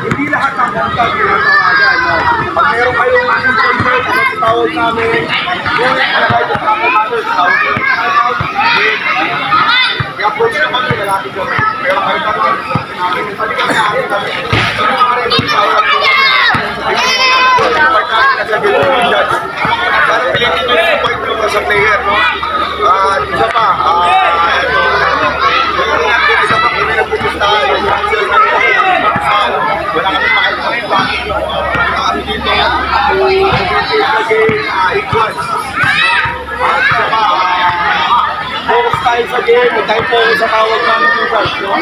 Hindi lahat ng contact ginatawagan, no? Pag meron kayong aking contact, tawag namin, kung nalagay ko sa aking mother, tawag ko i-approach naman yung lalaki ko. Pero kayo naman, namin, pati kami namin, sa player, no? At isa pa, isa pa, kung may nagpupustahan, wala kami makikita kami dito, equals. At isa pa, focus tayo sa game, tayo focus sa tawag namin yung guys, no?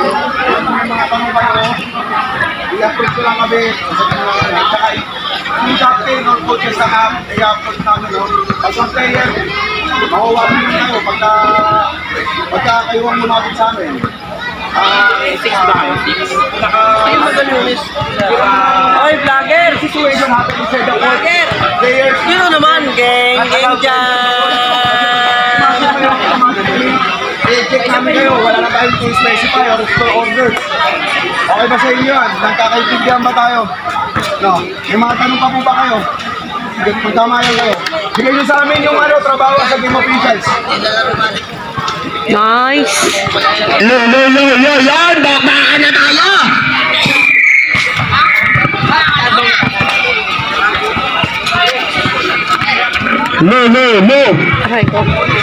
Mga pangubayo, i-approach ko lang kami, yung captain or coaches na i-approach namin, no? As a player, makuha naman tayo pagka kayo ang lumapit sa amin. 6 ba kayo? 6? Ayun magalunis. Oy, vlogger! Situation happen inside the court. Players. Yun naman, gang dyan! I-check namin kayo. Wala na tayong to specify or store orders. Okay ba sa inyo yan? Nagkakaintindihan ba tayo? No. May mga tanong pa po ba kayo? Kung tama yan kayo. Bigay nyo sa amin yung trabaho sa game officials. Nice! Yan! Baka na tayo! No!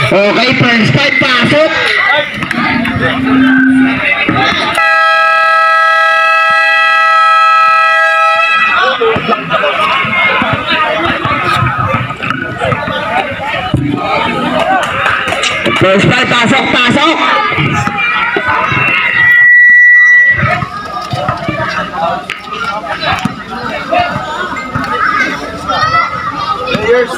Okay, first time pasok! First time pasok! Players,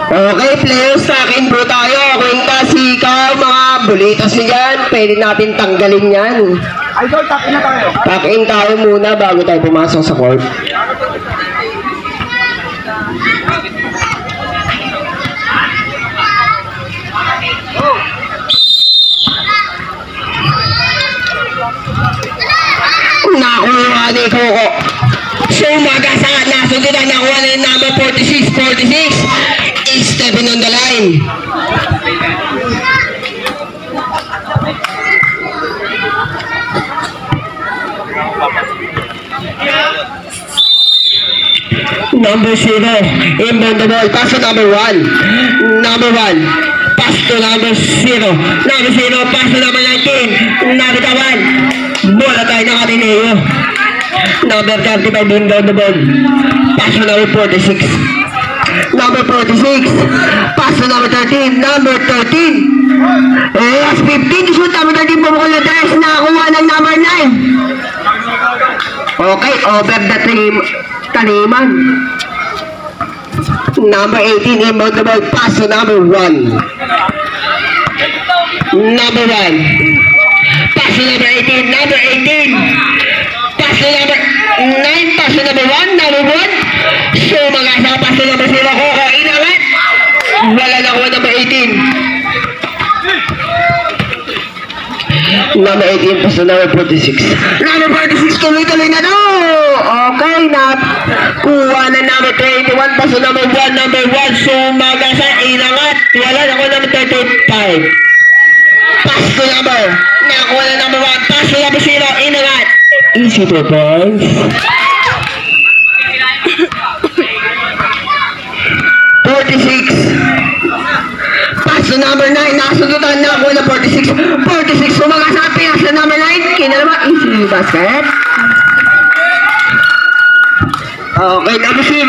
Okay, players, sa akin bro tayo. Kwintas, ikaw, mga bulitos yan. Pwede natin tanggalin yan. Idol, takin na tayo. Takin tayo muna bago tayo pumasok sa court. Nakuha ni Coco. So magasangat na sundan nakuha na yung number 46 is stepping on the line. Number 0 inbound the ball, pass to number 1, pass to number 0, pass to number 19, number 1, bola tayo ng Ateneo. Number 35 inbound the ball, pass to number 46, pass to number 13, last 15 shoot, number 13 pumukul na dress, nakakuha ng number 9. Okay, over the taliman. Number 18 inbound the ball, pass to number 1, pass to number 18, pass to number 9, pass to number 1, so mag-asa pass to number 0, Coco, inangat, wala na kuha number 18, number 18, pass to number 46, tuloy-tuloy na no. Okay, kuha na number 21, pass to number 1, so mag-asa, inangat, wala na kuha number 35, pass to number, nakuha na number 1, pass to number 0, inangat, easy 2 points. 46, pass to number 9, nakasundutan na ako na 46, sumagasapi sa number 9, kinalama, easy basket. Okay, number 0.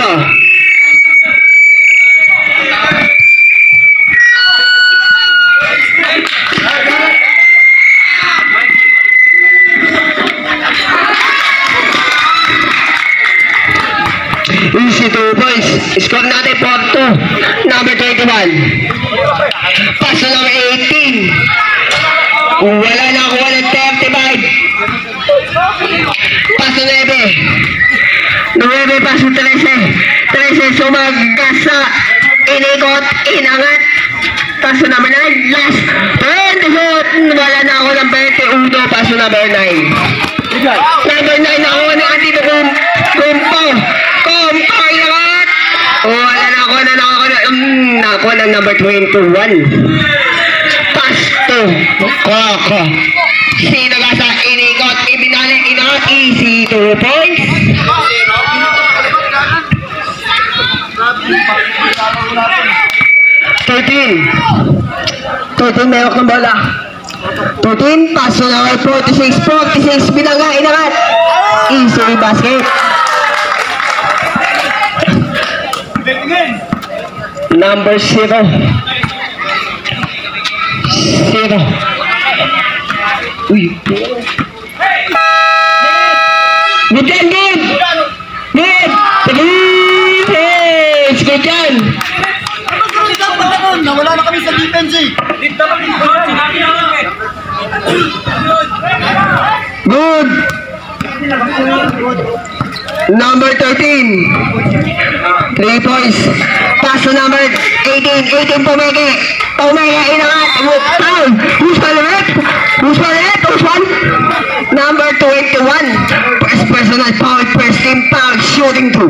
1. Paso number 18. Wala na ako ng 35. Paso 9. 9, paso 13. 13, sumagasa. Inikot, inangat. Paso number 9, last. 20. Wala na ako ng 21. Paso number 9. Number 9 ako ng andito kumpo. Kumpo, inangat. Wala na ako na ako ng number 21. Pasto. Koko. Sinagasa, inikot, ibinalik, inangat. Easy 2 points. 13 mayroon ng bola. 13, paso na kay 46, binangga, inangat. Easy basket. Number 0. Uy. Good yan, good. Good yan. Nawala na kami sa defense eh. Good. Number 13. 3 points. Paso number 18. Pumeke, inangat. Foul. Who's palibet? Number 21. Personal foul. First team foul. Shooting 2.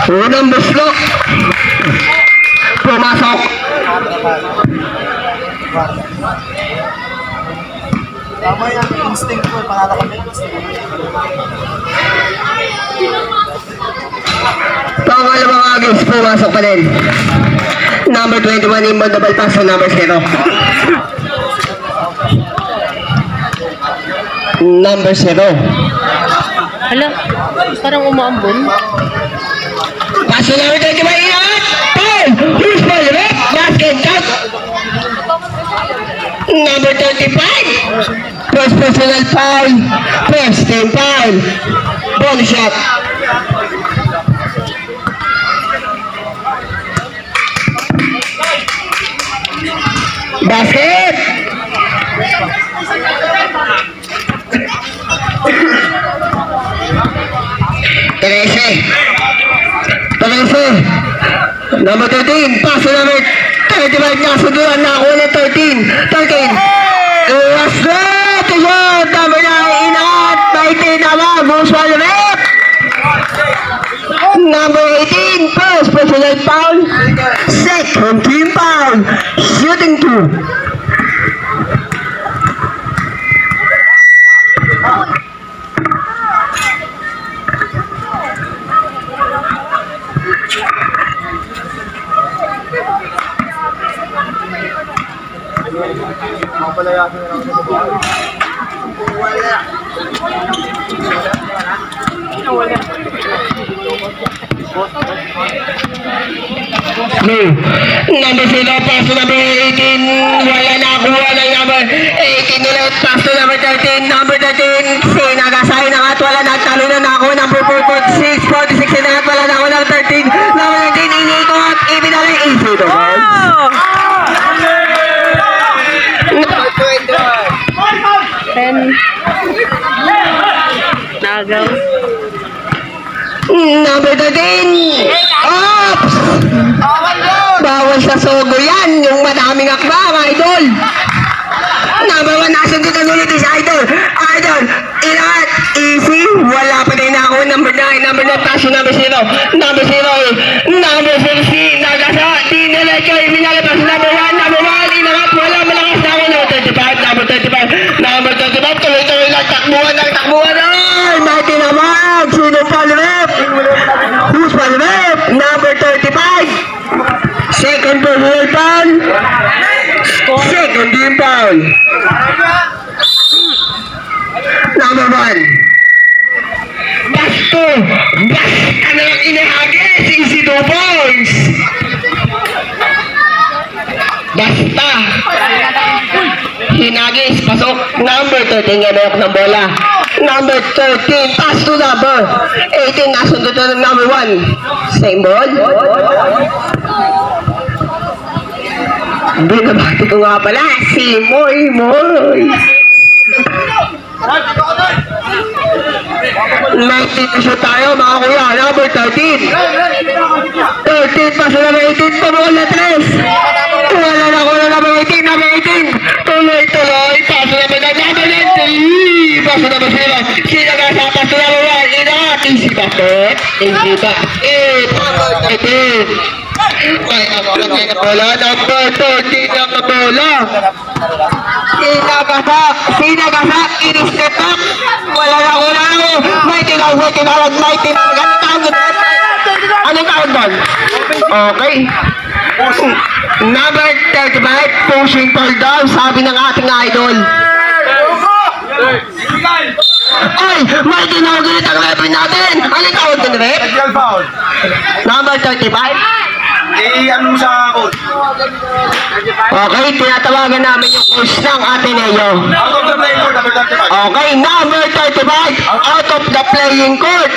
Unang buslok. Pumasok. Tama yan, instinct ko. Panala kami instinct. Pangalawang agos, pumasok pa din. Number 21, inbound double pass sa number 0. Number 0. Hala, parang umaambon. Paso number 21, inangat! Foul! Who's ball, right? Basket shot! Number 35. First personal foul. First team foul. Ball shot. Basket! Number 13, paso number 35 na sunduan na ako ng 13. Was good to shoot. Number 9, inangat. 19 naman, Muswal Rep. Number 18, first personal foul. Second team foul. Shooting 2. Mapalayasin na lang sa bahay. Number 0, pass to number 18. Wala na kuha ng number 18 ulit. Pass to number 13. Number 13, sinagasay na at wala nagtalo na ako. Number 46 na at wala na ako ng 13. Number 13, inikot. Ibinalik. Easy to bounce. Nagaw. Number 13. Oops! Bawal sa sogo yan. Yung madaming akba, mga idol. Number 1, nasunod ang ulit is Idol. Inangat. Easy. Wala pa din ako. Number 9. Number 9, paso number 0. Number 0. Number 16. Nagasa. Dinilag kayo. Minalabas. Number 1. Number 1. Inangat. Wala. Malakas na ako. Number 35. Number 35. Tuloy-tuloy lang. Takbuhan. Ay, mighty naman. Sino palrep? Who's palrep? Number 35. Second personal foul. Second team foul. Number 1. Basto na lang inahagis. Easy 2 points. Basta. Hinagis. Pasok. Number 13, gamayok ng bola. Number 13, pass to number 18, nasunod na ng number 1. Same ball. Hindi, nabati ko nga pala. Si Moy Moy. Last shoot tayo mga kuya. Number 13. 13 pa sa number 18. Tumukol na 3. Wala na ko na number 18. Number 18. Tuloy-tuloy. Paso naman na number 3. Paso naman 0. Sinagasa. Paso naman 1. Inangat. Easy basket. Easy basket. 18. Ay, ako na bola. Number 13 ang bola. Sinagasak, in-step back. Wala na ako. May tinawag. Anong tawag doon? Okay. Number 35, pushing for down, sabi ng ating idol. Ay, may tinawag ulit ang referee natin. Anong tawag doon, ref? Technical foul. Number 35. Ano sa coach? Okay, tinatawagan namin yung coach ng Ateneo. Out of the playing court, number 35. Okay, number 35, out of the playing court.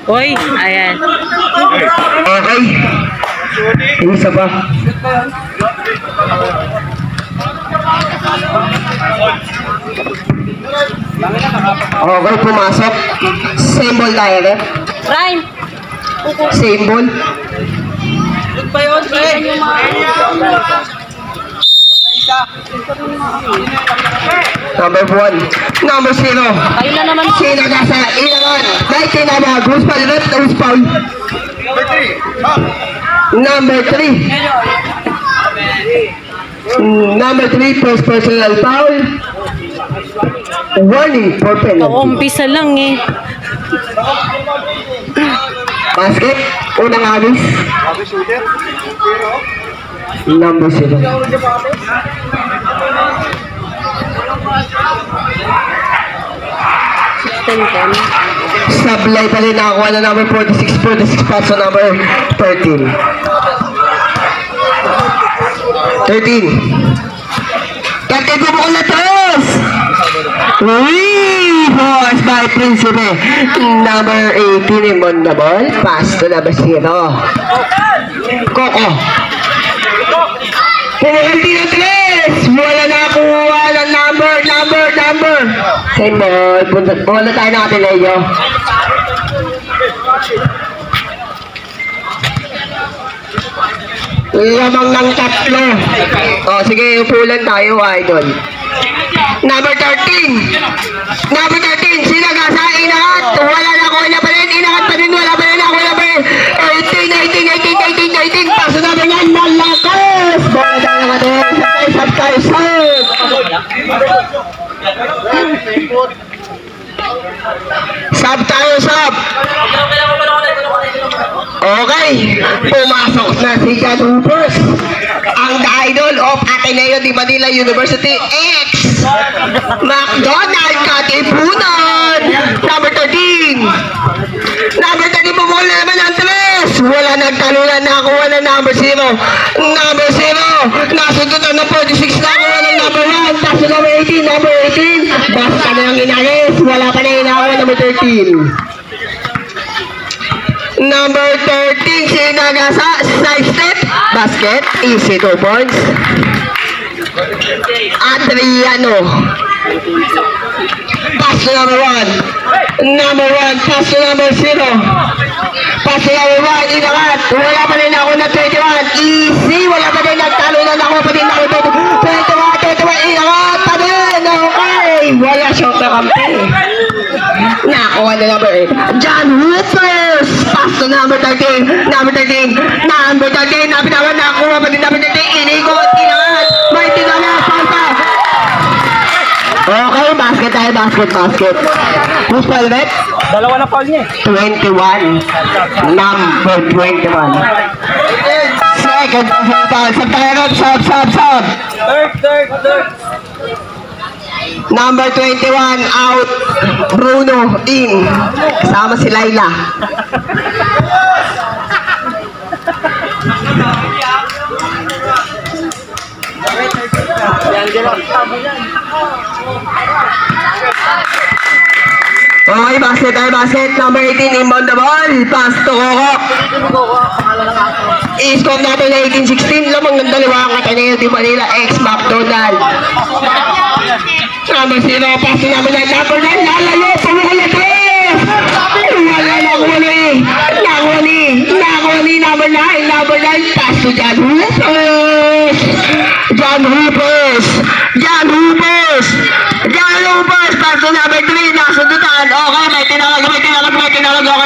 Uy, ayan. Okay. Isa pa. Okay, pumasok. Same ball tayo, ref. Ryan! Same ball. Number 1. Number 0. Kayo na naman. Sinagasa. Ilangan. 19 na ba? Who's foul? Ref, who's foul? Number 3. Number 3. Number 3, first personal foul. Warning for penalty. Kaumpisa lang eh. Basket, unang agis. Number 0. Sablay pa rin nakakuha na number 46, 46 pa sa number 13. 13. Kaya bubukol na tres! Uy! Force by Principe. Number 18 in on the ball. Pass to number 0. Coco. Penalty na tres! Wala na kuha ng number. Same ball. Wala tayo natin na iyo. Lamang ng 3. O, sige, upulan tayo, idol. Number 13. Number 13, sinagasa, inahat. Wala na ko na pa rin, inahat pa rin, wala pa rin, ako na pa rin. 18. Paso na ba yan, malakas. Bola tayo natin, sab tayo. Sab. Okay, pumasok na si John Hoopers, ang idol of Ateneo de Manila University X McDonald Katipunan. Number 13. Number 13, bumula naman ang tres. Wala nagtalunan, nakakuha ng number 0. Number 0, nasundutan ng 46, nakakuha ng number 1. Paso number 18, number 18. Basta na yung inalis, wala pa na yung nakakuha number 13. Number 13, sinagasa, side step, basket, easy 2 points. Adriano. Pass to number 1. Number 1, pass to number 0. Pass to number 1, inakat. Wala pa rin ako na 21. Easy, wala pa rin nagtalo na ako pa rin ako 21, inakat pa rin. Okay, wala siyang kakampi. Nakuha na number 8. John Hoopers. Pass to number 13. Number 13. Napitawan na nakuha pa din number 13. Inigot. Inakat. May tinawa. Pampa. Okay, basket tayo. Basket. Who's foul, Rep? Dalawa na foul niya. 21. Number 21. Second foul. Sab tayo, Rep. Sab. Third. Number 21, out. Bruno, in. Kasama si Laila. Okay, basket tayo, basket. Number 18, inbound the ball. Pass to Coco. I-score natin na 18-16. Lamang ng dalawa ang Ateneo de Manila, ex-McDonald. Number 0, pass to number 9. Number 9, lalayo. Pumukula 3. Wala na ako ni. Number 9. Number 9, pass to John Hoopers. John Hoopers. Pass to number 3. Nakasundutan. Okay, may tinawag. Okay,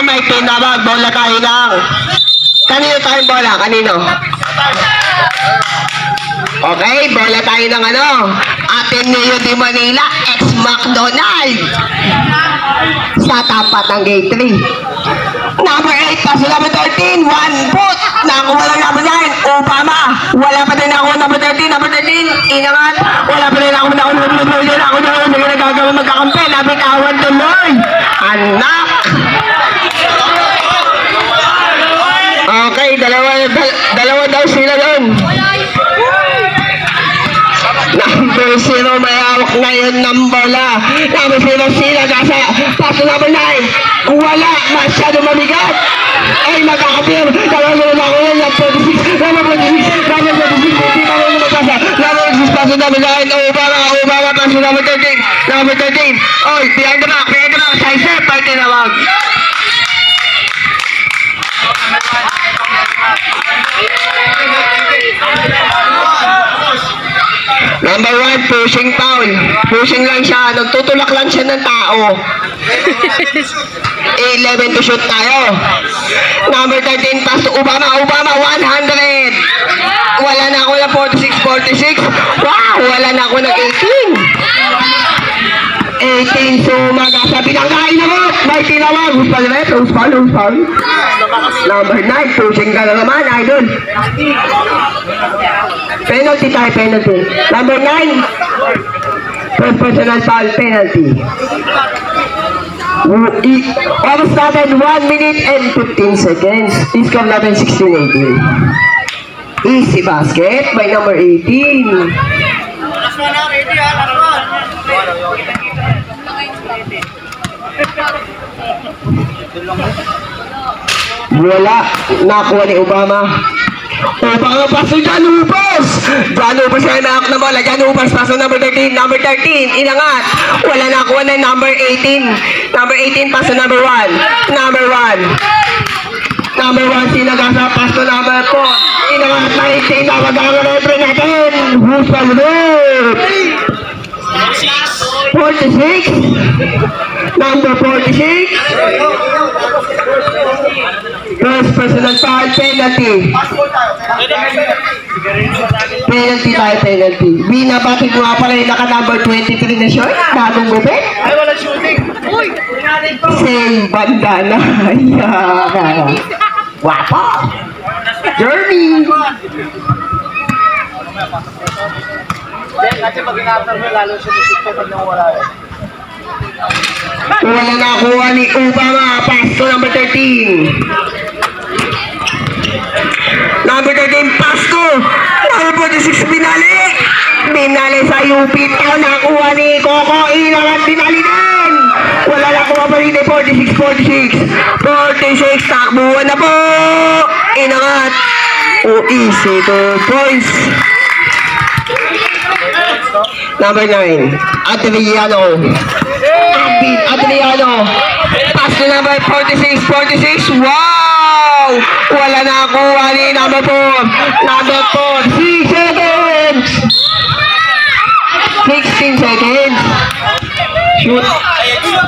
may tinawag. Bola tayo lang. Kanino tayong bola? Kanino? Okay, bola tayo ng ano? Ateneo de Manila, ex-McDonald. Sa tapat ng gate 3. Number 8, pass to number 13. 1 foot. Nakuha lang number 9. Obama. Wala pa din ako number 13. Number 13. Inangat. Wala pa din ako. Nagagawin magkakampi. Nabitawan tuloy. Anak. Okay, dalawa daw sila doon. Number 0 may hawak ngayon ng bola. Number 0 sila gasa. Pass to number 9. Wala, masyado mabigat. Ay, magkakapir. Number 46. Pass to number 9. Obama, pass to number 13. Number 13. Oy, behind the back. Side step, pa tinawag. Number 1, pushing foul. Pushing lang siya. Nagtutulak lang siya ng tao. 11 to shoot tayo. Number 13, pass to Obama. Obama, 100. Wala na ako ng 46. Wow, wala na ako ng 18. So, magkasabi ng kain ako. May tinawag. Who's foul? Number 9, pushing ka na naman, idol. Penalty tayo, penalty. Number 9, first personal foul, penalty. Almost natin 1 minute and 15 seconds. Score natin 16-18. Easy basket by number 18. Wala, nakuha ni Obama. Obama pass to John Hoopers. John Hoopers ay naak na bola. John Hoopers pass to number 13. Number 13, inangat. Wala nakuha na number 18. Number 18 pass to number 1. Number 1 sinagasa pass to number 4. Inangat na 18. Nawag ang referee natin. Who's on there? 46. Number 46. First personal foul, penalty. Penalty. Binabati ko nga pala yung naka-number 23 na short. Bagong gupit. Ay, wala shooting. Uy! Same bandana. Ayan. Wapa. Journey. Kasi pag ina-after mo, lalo siya nisip pag nang wala eh. Wala nakuha ni Obama. Pass to number 13. Number 13, pass to number 46, Binali sa UP. Nakuha ni Coco. Inangat, binali din. Wala nakuha pa rin 46. Takbuhan na po. Inangat. Easy 2 points. Number 9, Adriano. Pass to number 46. Wow! Wala na kuha ni number 4. 6 seconds. 16 seconds. Shoot.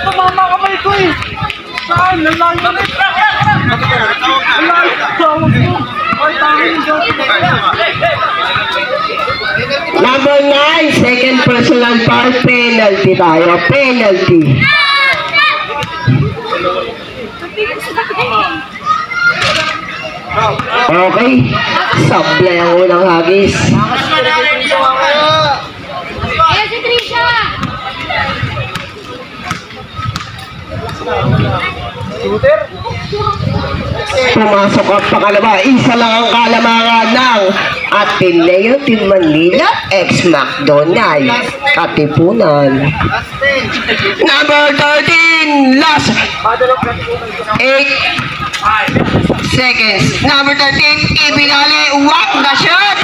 Tumama ka ba ito eh? Saan? Lalayo ka na ito. Number 9, second personal foul, penalty tayo. Penalty. Okay. Sablay ang unang hagis. Ayan si Trisha! Pumasok ang pangalawa. Isa lang ang kalamangan ng Ateneo de Manila ex McDonald's Katipunan. Number 13, last 8 seconds. Number 13, Ibinale, walk the shot.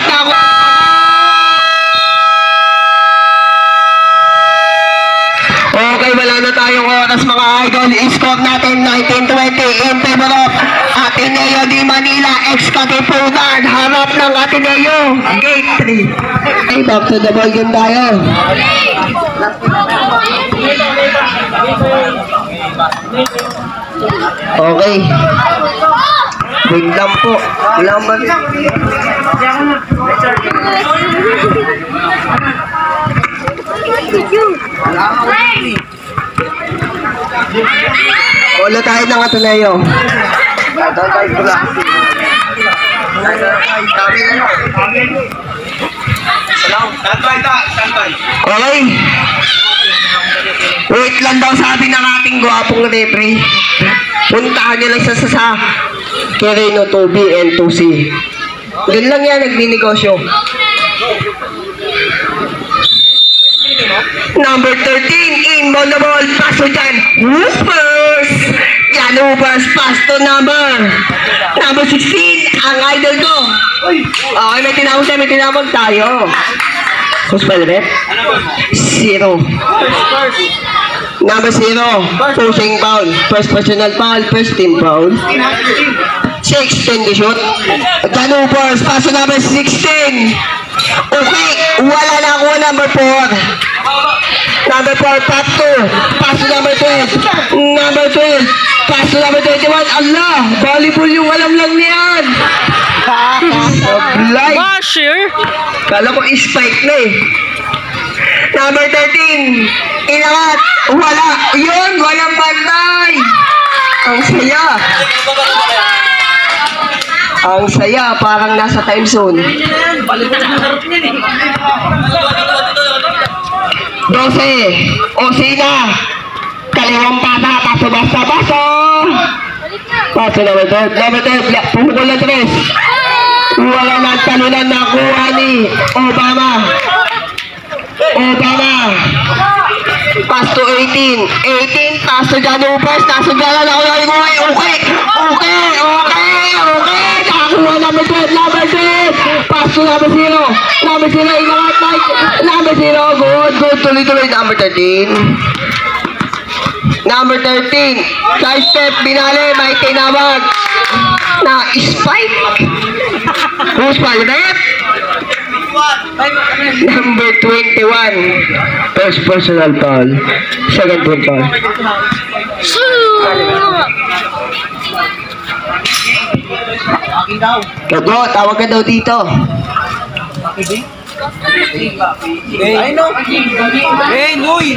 Okay, wala na tayong oras mga idol. I-score natin 19-20 in favor of Ateneo de Manila ex Katipunan. Harap ng Ateneo. Gate 3. Ay, back to the ball game tayo. Okay. Wait lang po. Lambat. Wala tayo ng Ateneo. Okay. Wait lang daw sabi ng ating gwapong referee. Puntahan nyo lang sa Quirino 2B and 2C. Doon lang yan, nagninegosyo. Number 13, in on the ball, pass to Jan Hoopers. Jan Hoopers, pass to number 16, ang idol ko. Okay, may tinawag tayo. Who's Palmet? 0. Number 0, pushing foul. First personal foul, first team foul. 16 the shoot. Jan Hoopers, pass to number 16. Okay, wala na ako number 4. Number 4, pass to number 12. Number 12, pass to number 21. Allah, volleyball yung alam lang niyan. Basher. Kala ko spike na eh. Number 13, inangat. Wala, yun, walang bantay. Ang saya. Ang saya, parang nasa time zone. 12, Osina. Kaliwang pata, paso. Paso number 12, pumukul na 3. Wala na talunan na kuha ni Obama. Pass to 18, pass to Jan Hoopers. Nasugala na ako na rin. Okay. Nakakuha number 12. Pass to number 0. Number 0, inangat Mike. Number 0, good. Tuloy-tuloy. Number 13. Number 13, side step, Binale, may tinawag na spike. Who's Palmet? Number 21, first personal foul, second team foul. Togo, tawag ka daw dito. Ay, no. Hey, Noy.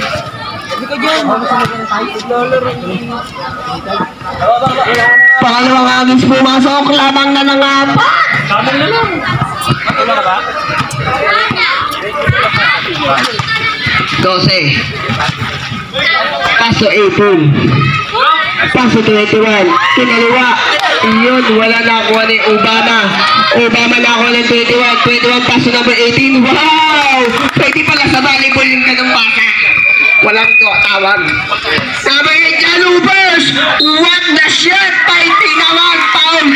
Pangalawang agis pumasok, lamang na nangapa. Lamang na lang. Wala na ba? 12. Paso 18. Paso 21. Kinaliwa. Yun, wala na akuha ni Obama. Obama na ako ng 21. Paso number 18. Wow! Pwede pala sa volleyball yung ganung bata. Walang tawag. Number 8, Jan Hoopers. What the shot? Pay tinawag. Foul.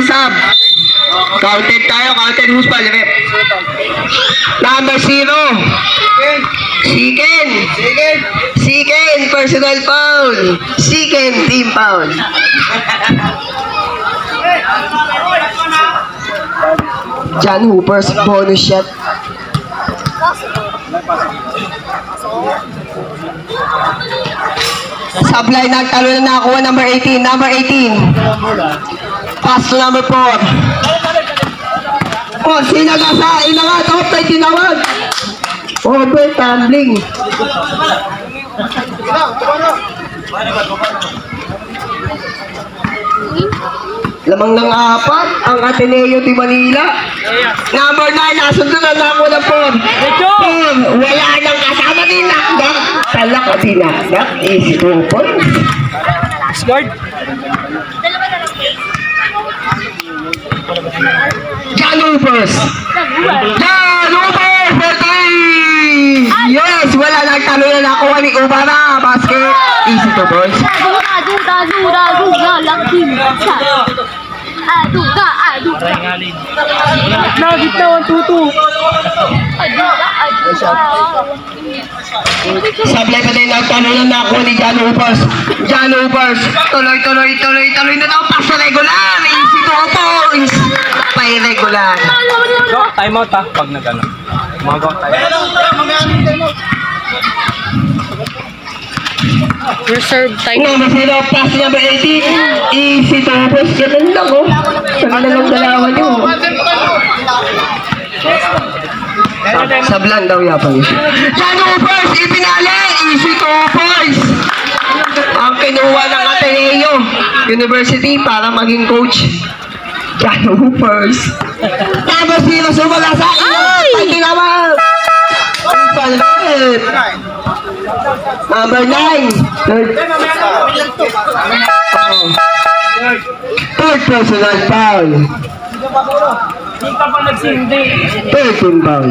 Sub. Counted tayo. Who's Palmet? Number 0. Siken. Personal foul. Siken. Team foul. Jan Hoopers. Bonus shot. Sablay nagtalo na nakuha number 18. Pass to number 4. Oh, sinagasa, inangat, offside, tinawag. Over tumbling. Lamang ng 4 ang Ateneo de Manila. Number 9, nasundo na ako ng 4. Wala nang kasama ni Nakdak. talak at tinakdak. Easy 2 points. Guard. Janubers! Janubers! 40! Yes! Wala nagtalo na nakuha ni Ubara. Basket. Easy 2 points. Nagit na 1-2-2. Sablay pa din nagtalo na nakuha ni Janubers. Janubers! Tuloy na daw. Pass na regular. Easy 2 points. Pay regular. Go, time out ha. Pag nag-ano. Mga go, time out. Reserve time. Number 0, pass number 18. Easy 2 points. Ganun lang oh. Ganun lang dalawan nyo. Sablan daw yapang issue. Janubers! Ipinali! Easy 2 points. Ang kinuha ng Ateneo University para maging coach. Janubers. Number 0, sumala sa iyo. Ay! Naman! Ang palit. Number 9. Third personal foul. Hindi ka pa nagsindi. 13 foul.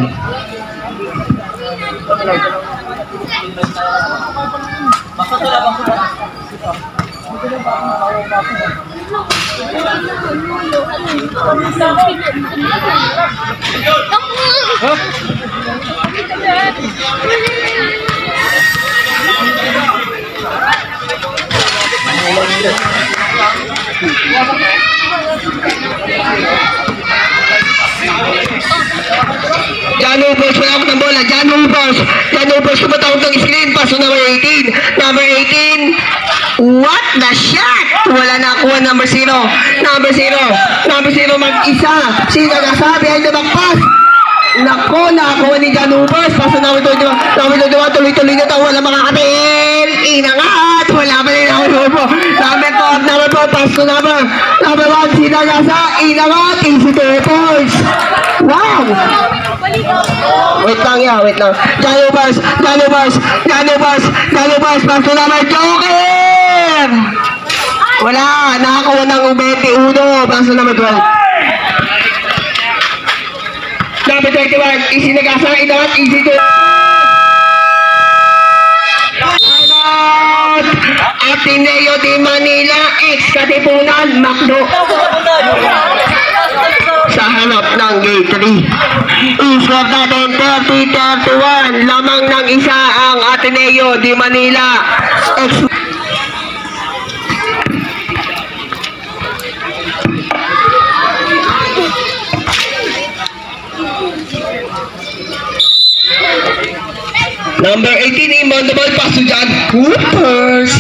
Janubers, wala ako ng bola. Janubers, kumatawag ng screen. Paso number 18. Number 18. What the shot? Wala na ako number 0. Number 0 mag-isa. Sino nasabi ay nabakpas? Nako, nakakuha ni Janubers. Paso number 21. Number 21, tuloy-tuloy na tayo. Wala makakatil. Inangat. Wala pa rin ako nubo. Number 4, paso number 1. Sino nasa? Inangat. Easy 2 points. Wow! Wait lang. Janubers, paso number Joker! Wala, nakakuha ng Ubete Uno. Paso number 12. Number 21, easy nagasa, inangat, easy to. Ateneo de Manila, ex-Katipunan, Macdo. Sa hanap ng gate 3. Iswap natin 30-31. Lamang ng isa ang Ateneo de Manila. Number 18, inbound the ball, pass to Jan Hoopers.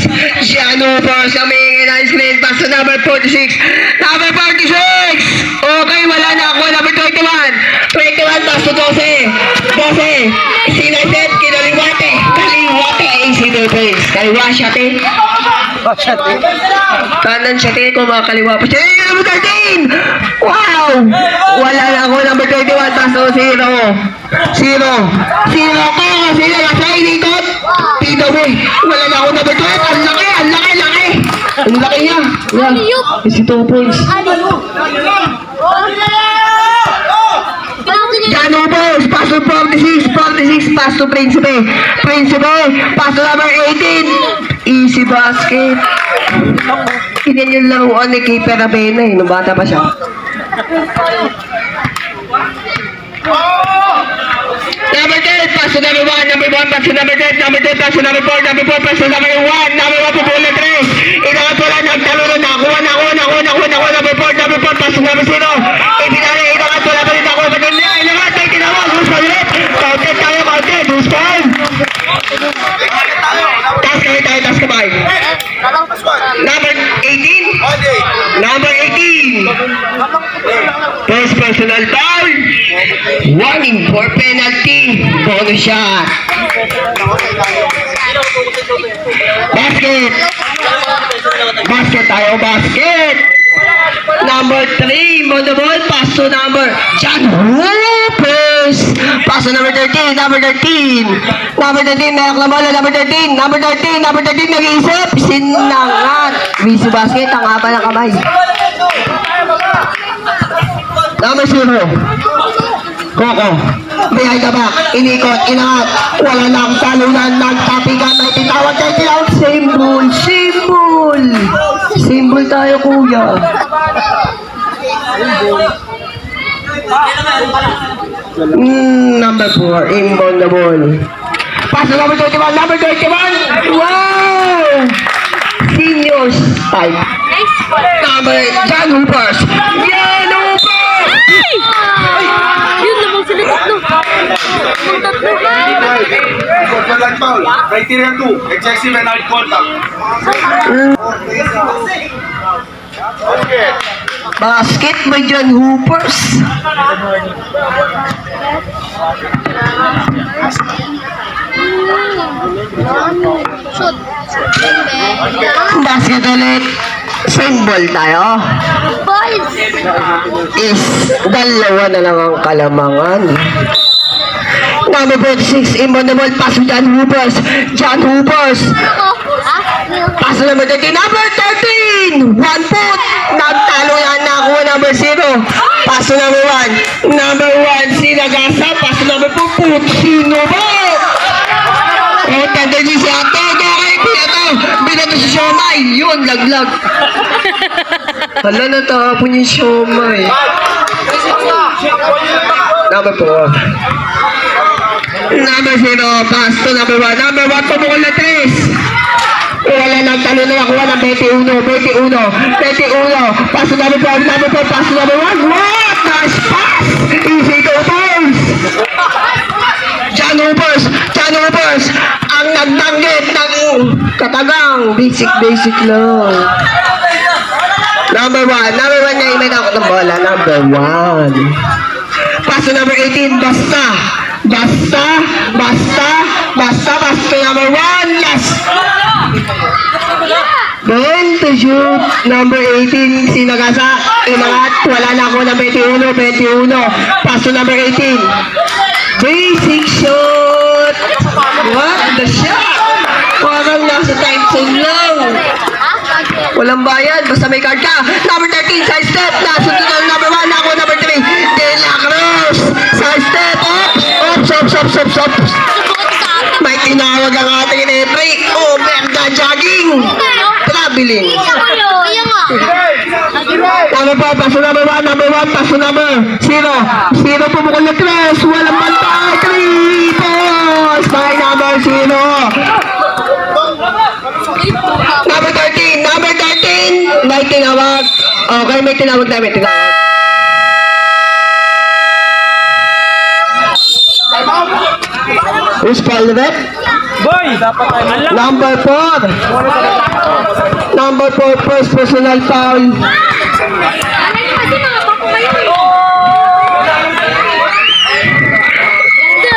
Janubers, ang may nice screen, pass to number 46. Number 46! Okay, wala na ako. Number 21. 21, pass to 12. 12. Sinaiset, kinaliwate. AC to face. Kaliwa siya, te. Kanan siya, te. Kumakaliwa pa siya. Number 13! Wow! Wala na ako. Number 21, pass to 0. 0 ko. Sino nasa inikot? Tito mo. Wala na ako number 12. Ang laki. Ang laki niya. Yeah. Is 2 points. Janubers, pass to 46, pass to Principe, pass to number 18, easy basket. Ganyan yung laruan ni Keeper Abena eh, nung bata pa siya. Number 10, pass to number 1, number 1, pass to number 10, number 10, pass to number 4, number 4, pass to number 1, number 1 po bullet 3. Inangat po lang, nagtaluro, nakuha, number 4, pass to number 0. Ibinali, inangat po lang, nakuha, inangat, tayo tinawag, who's my left? Counted tayo, who's fine? Taas kamay. Number 18? Number 18. First personal foul. Warning for penalty. Bonus shot. Basket tayo, basket. Number 3, on the ball, pass to number John Hooper. First, pass to number 13, number 13. Number 13, nayak na bola, number 13, number 13, number 13, nag-iisip, sinangat. BC Basket, ang haba ng kamay. Number 0. Coco. Behind the back. Inikot, inangat. Wala nang talunan, nagtapigan, may tinawag, symbol, symbol. Symbol tayo, kuya. Number 4, inbound the ball. Pass to number 21, number 21. Wow! Seniors type. Number, John Hoopers. Yan, Hoopers! Yun naman sila tatlo. Yung tatlo. Football foul. Criteria 2. Excessive and hard contact. Basket by John Hoopers. Shoot. Basket ulit. Symbol tayo. Boys. Is dalawa na lang ang kalamangan. Number 46, inbound the ball, pass to John Hoopers. John Hoopers. Pass to number 13, number 13. 1 foot. Nagtalo yan, nakuha number 0. Pass to number 1. Number 1, Sinagasa. Pass to number 4, put. Sino ba? Eh, tanda niyo si Ato. Okay, binato si Siomay. Yun, laglag. Hala, natapon yung Siomay. Number 4. Number 0, pass to number 1. Number 1, pumukol na 3. Wala nang talo na nakuha ng 21. 21. Pass to number 5. Number 4, pass to number 1. What? Nice pass! Easy to pass! John Hoopers. John Hoopers. Ang nagtanggit ng katagang. Basic lang. Number 1. Number 1 na iman ako ng bola. Number 1. Pass to number 18. Basta number 1. Yes. Then to shoot. Number 18. Sinagasa. Inangat. Wala na ako ng 21. Pass to number 18. Basic shot. What the shot? Parang nasa time zone lang. Walang bayad, basta may card ka. Number 13, side step. Nasunod na number 1. Ako number 3. De La Cruz. Side step. Ops. May tinawag ang ating in-break. Oh, Berda jogging. Traveling. Number 5, paso number 1. Number 1, paso number 0. 0 pumukol na 3. Walang bantay. 3 points. By number 0. Number 13. May tinawag. Okay, may tinawag. Who's fouled it? Boy! Number 4. Number 4, first personal foul.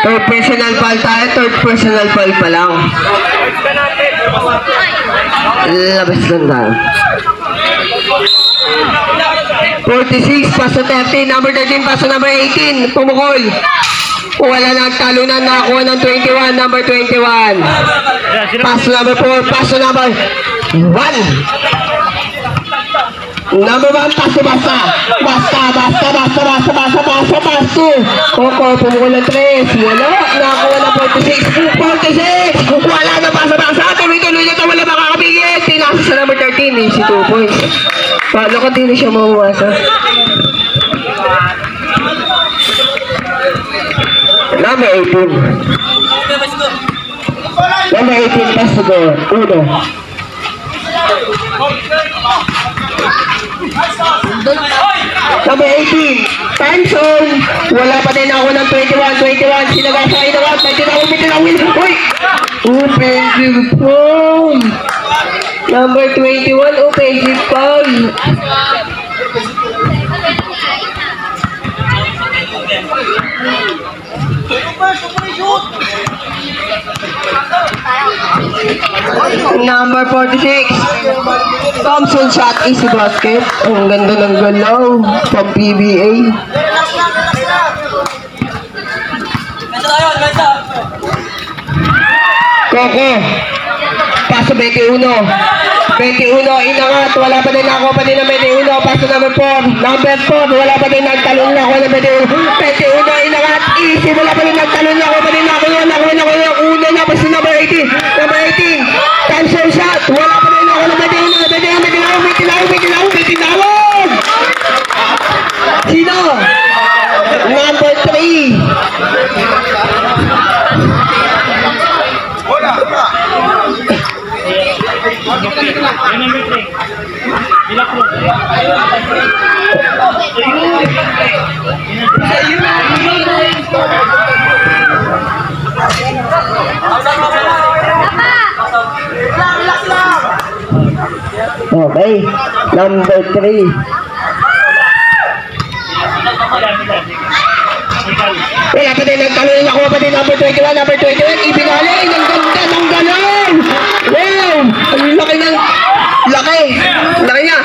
Third personal foul tayo. Third personal foul pa lang. Labas lang tayo. 46, paso 13. Number 13, paso number 18. Pumukol. Wala nagtalunan, nakakuha ng 21. Number 21. Paso number 4. Paso number 1. Number 1, paso basta. Paso. Coco, pumukol ng 3. Wala. Nakakuha ng 46. Wala na basta. Tuloy na ito. Wala makakabigit. Tinasa sa number 13. Easy 2 points. Paano ka din siya mamawasa? Number 18. Number 18, pass to go. Uno. Number 18, time zone. Wala pa din ako ng 21. Sinagasa kayo naman. May tinawin. Uy! Offensive foul. Number 21, offensive foul. Number 46, Thompson shot, easy basket. Ang ganda ng galaw pang PBA. Coco. Paso 21. 21, inangat. Wala pa din ako pa din ng 21. Paso number 4. Number 4. Wala pa din nagtalon na ako ng 21. 21, inangat. Easy. Wala pa din nagtalon na ako pa din ako. Una na. Paso number 18. Number 18. Cancel shot. Wala pa din ako ng 21. Sino? Number 3. Wala. Okay. Number 3. Wala pa din nagtalon ako pa din number 21, number 21, ibinalay ng ganda ng ganon! Wow! Ang laki ng... Laki niya!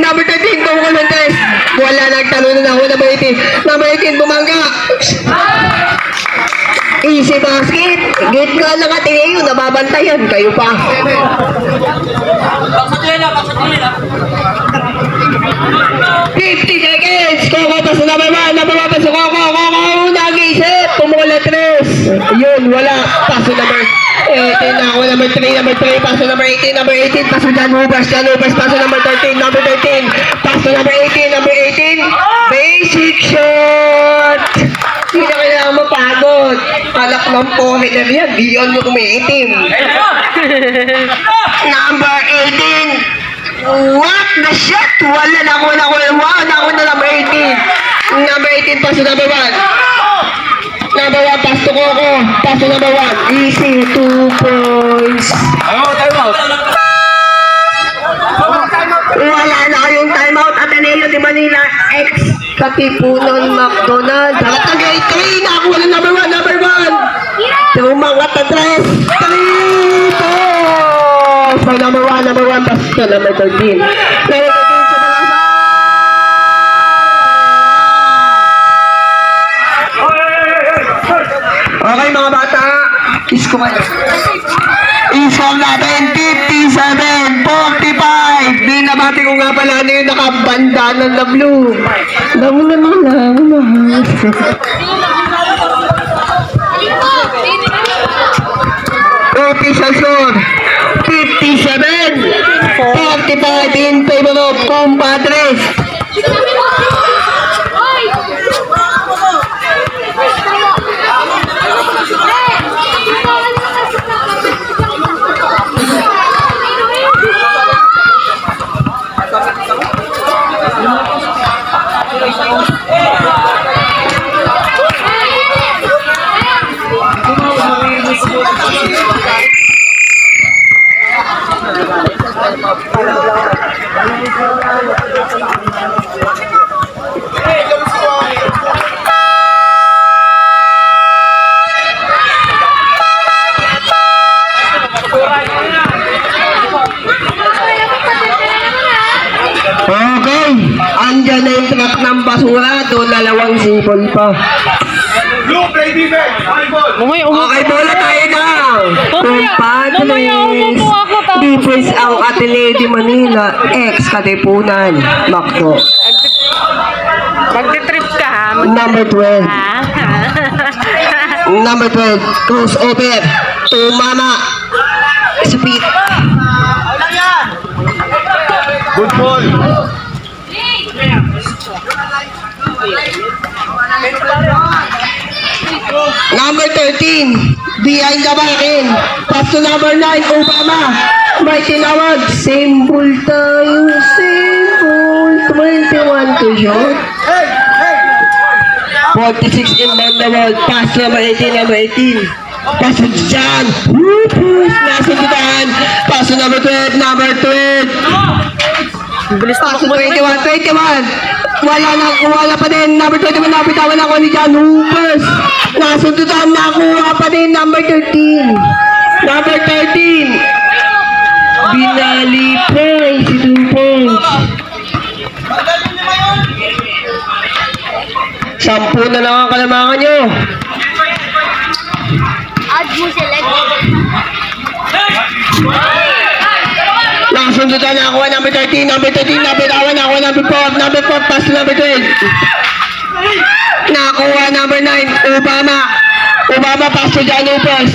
Number 13, Tungkol test. Wala nagtalon na ako, number 18. Number 18, bumangga! Easy basket! Gate ka lang at yun, nababantayan. Kayo pa. Paksatuloy na. 50 seconds! Coco, paso number 1. Number 1, paso Coco. Nag-isip! Pumula 3. Yun, wala. Paso number 18 na ako. Number 3. Paso number 18. Number 18. Paso John Hoovers. Paso number 13. Number 13. Paso number 18. Number 18. Basic shot! Hindi na kailangan mapagod. Alak ng foreigner yan. Beyond mo kumiitim. Number 18. What the shot? Wala na ako. Wow, na number 18. Number 18, paso number 1. Number 1, pass to Coco. Paso number 1. Easy, 2 points. Time out. Wala na kayong timeout. Ateneo de Manila X Katipunan McDonald. At ang grade 3 na ako na number 1. Tumangat na 3 points. So number 1 pass to number 13. Okay mga bata, isko kayo. Isang natin, 57, 45. Binabati ko nga pala na yung nakabandanan na blue. Damo naman. Official score, 57, 45 in favor of Compadres. Okay, andyan na yung truck ng basura, doon dalawang sipol pa. Blue, play defense. Volleyball. Okay, bola tayo na. Compadres. Defense ang Ateneo de Manila, ex Katipunan, Macdo. Magti-trip ka ha? Number 12. Number 12, crossover. Tumama. Speed. Good ball. Number 13, behind the back in. Pass to number 9, Obama. May tinawag. Symbol tayo. Symbol. 21 to shot. 46 in the world. Pass to number 18, number 18. Pass to John. Whoopers. Nasa dutaan. Pass to number 12, number 12. Pass to 21. Wala pa din. Number 21, napitawan ako ni John Hoopers. Nasundutan na kuha pa din. Number 13. Number 13. Binali points. 2 points. 10 na lang ang kalamangan nyo. mo select. Nakasundutan na ako, number 13, number 13, nabitawan ako, number 4, pass to number 12. Nakakuha, number 9, Obama, pass to John Lopez,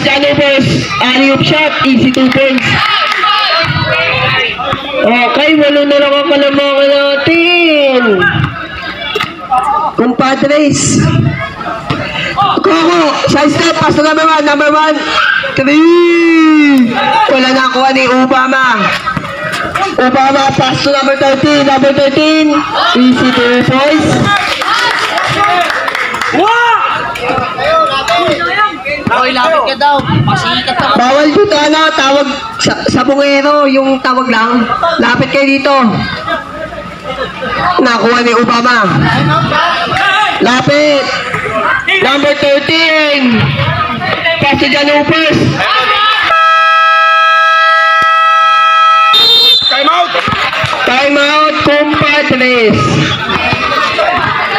alley-oop shot, easy 2 points. Okay, walo na lang ang kalamangan natin. Compadres. Coco, side step, pass to number 1, 3. Wala na kuha ni Obama, pass to number 13, easy 2 points. Hoy, lapit ka daw. Masikat ka. Bawal dito, tawag sa bungero, yung tawag lang. Lapit kayo dito. Nakuha ni Obama. Lapit. Number 13. Pass to John Lopez. Time out, compadres.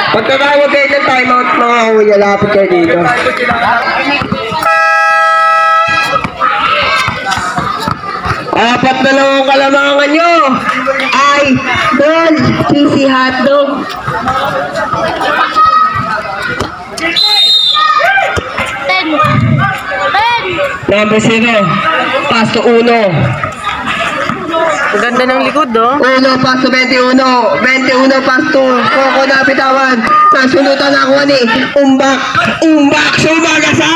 Pagkakawag kayo ng time out, mga huya, lapit kayo dito. Apat na lang ang kalamangan nyo. Ay, Don, cheesy hotdog. Ten. Number 0, pass to 1. Ang ganda ng likod, oh. 1, pass to 21. 21, pass to Coco na bitawan. Nasunutan ako ni Umbak, sumagasa.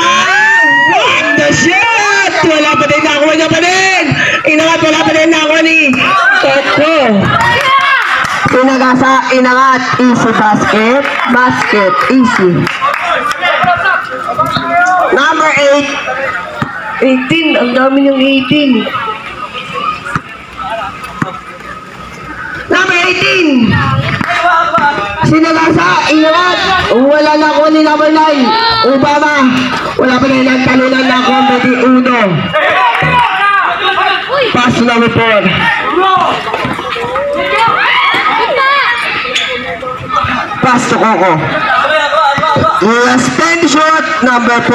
What the shot! Wala pa din nakuha niya pa din. Inangat, wala pa din nakuha ni Coco. Inangat, easy basket, easy. Number 8. 18, ang dami niyang 18. Number 18. Sinalasa, inangat. Wala na ako ni number 9. Obama. Wala pa rin nagtalunan na ako ang 1. Pass to number 4. Pass to Coco. Last 10 shot, number 4.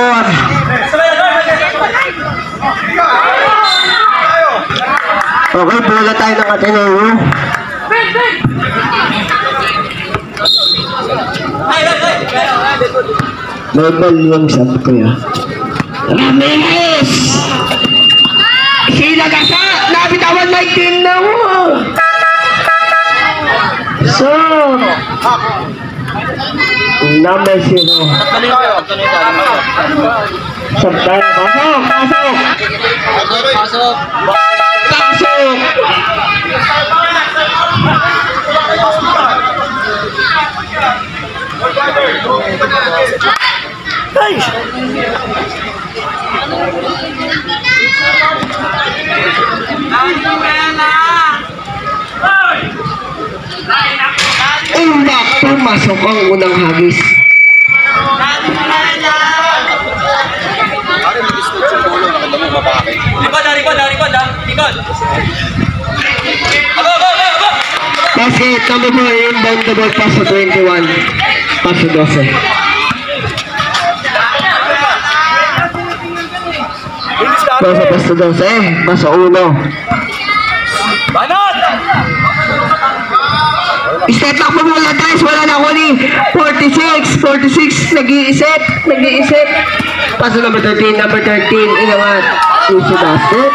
Okay, bola tayo ng Ateneo. May ball yung sabi ko yan. Ramirez! Sinagasa! Nabitawan 19 na mo! So, number 0. Sabay, pasok! Umbak, pumasok ang unang hagis. Basket, number 4, inbound the ball, pass to 21. Pass to 12. Pass to 12, pass to 1. Step back mo muna guys, wala na ako ni 46, nag-iisip. Pass to number 13, inangat. Easy basket.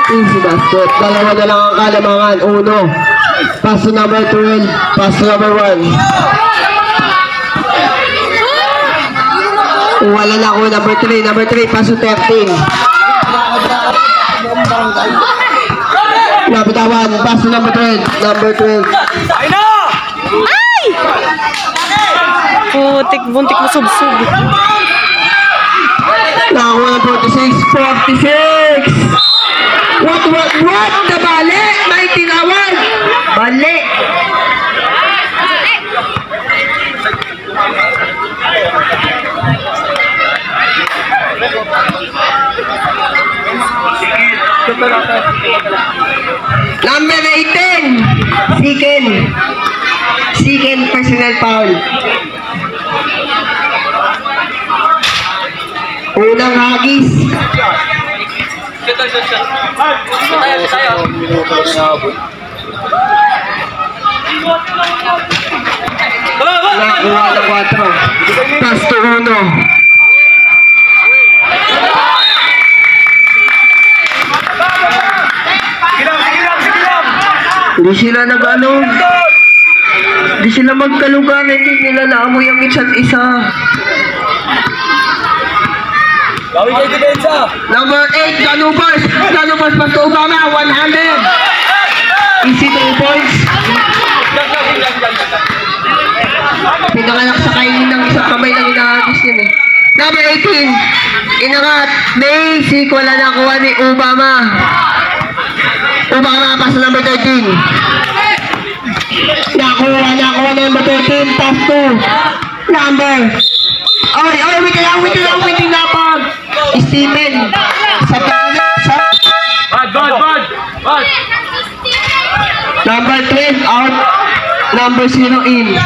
Dalawa na lang ang kalamangan, 1. Pass to number 12, pass to number 1. Wala na ako, number 3, pass to 13. Nabitawan, pass to number 12. Ay! Buntik mo sub-sub. Nakakuha ng 46. What? Nabali! May tinawag! Bali! Number 18, Siken personal foul. Unang hagis. Nakuha ng 4. Pasto 1. Hindi sila hindi sila magkalugan, hindi nila naamoy ang isa't isa. Number 8, Janubers, Pasto Obama, 100. Easy 2 points. Pinanganak sa kainin ng isang kamay ng inaagis yun eh. Number 18, inangat, basic, wala nakuha ni Obama. Obama, pass number 13. Nakuha number 13, pass 2. Number. Wait na pag. Steven. Bad. Number 12, out. Number 0, in.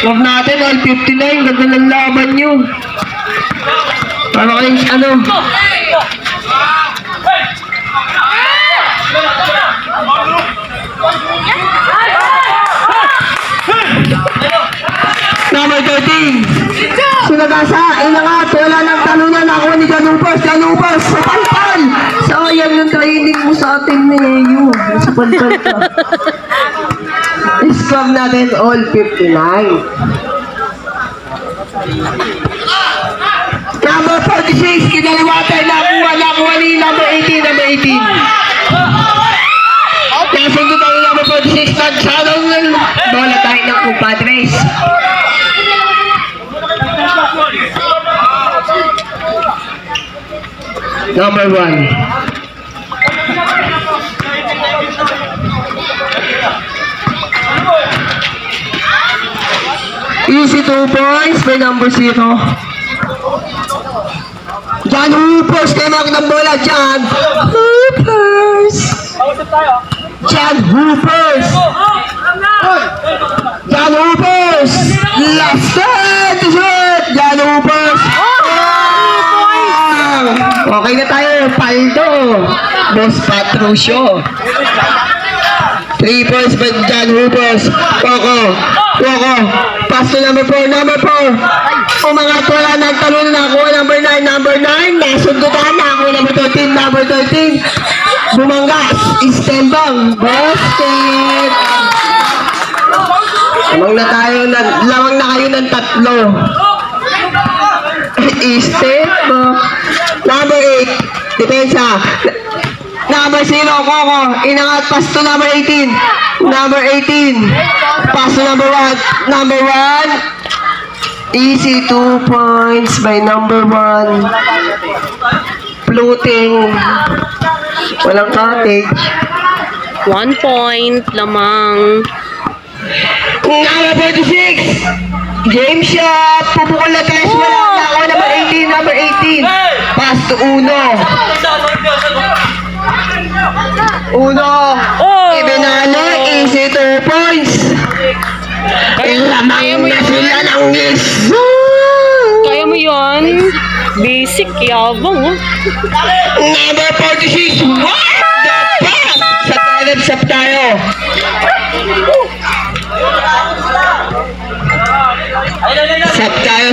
Love natin, all 59. Ganda ng laban nyo. Para kayong Number 13. Sinagasa, inangat, wala ng talunan. Ako ni Janubers, sa palpal. Sayang yung training mo sa ating Neo. Sa palpal ka. Scrum natin all 59. Number 46, kinaliwatan, nakuha ni number 18. Nasundo tayo number 46, nagsadong bola tayo ng kumpadres. Number 1. Easy 2 points by number 0. John Hoopers, kayo mga ng bola, John Hoopers. Last set to shoot. John Hoopers. Okay na tayo, Paldo. Boss Patrusio. 3 points by John Hoopers. Coco. Pass to number 4. Umangat, wala nagtalon na ako. Number 9. Nasundutan na ako. Number 13. Bumanggas. Istembang. Basket. Lamang na kayo ng 3. Istembang. Number 8. Depensa. Number 0, Coco. Inangat, pass to number 18. Pass to number 1. Number 1. Easy 2 points by number 1. Floating. Walang cottage. 1 point lamang. Number 46. Game shot. Pupukol na tres. Wala na ako. Number 18. Pass to Uno. Ibinalo. Easy 2 points. Lamang na sila ng miss. Kaya mo yun? Basic, yabang oh. Number 46. What the fuck? Sa talent sap tayo.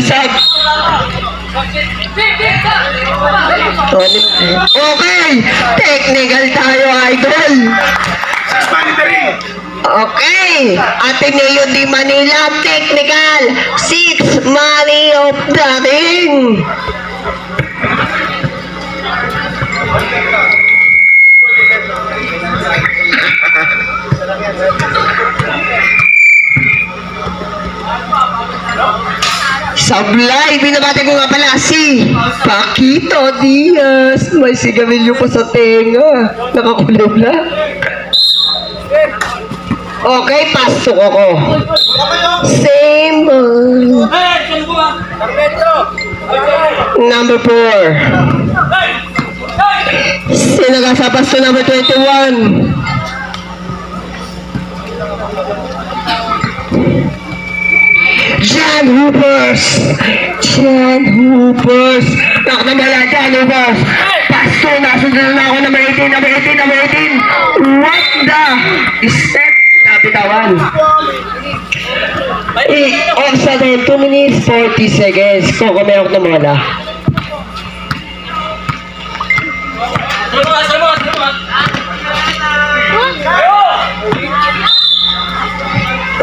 Sap. Okay. Technical tayo, idol. Okay, Ateneo de Manila, technical, 6 money of the ring. Sablay, binabati ko nga pala si Paquito Diaz. May sigarilyo pa sa tenga. Nakakulog na. Okay, pasok ako. Same. Number 4. Sinagasapas to number 21. John Hoopers. Nakatambala, John Hoopers. Pasto. Nasundan na ako number 18. What the step? Napitawan. Offside din, 2 minutes, 40 seconds. Kung kami ako na muna.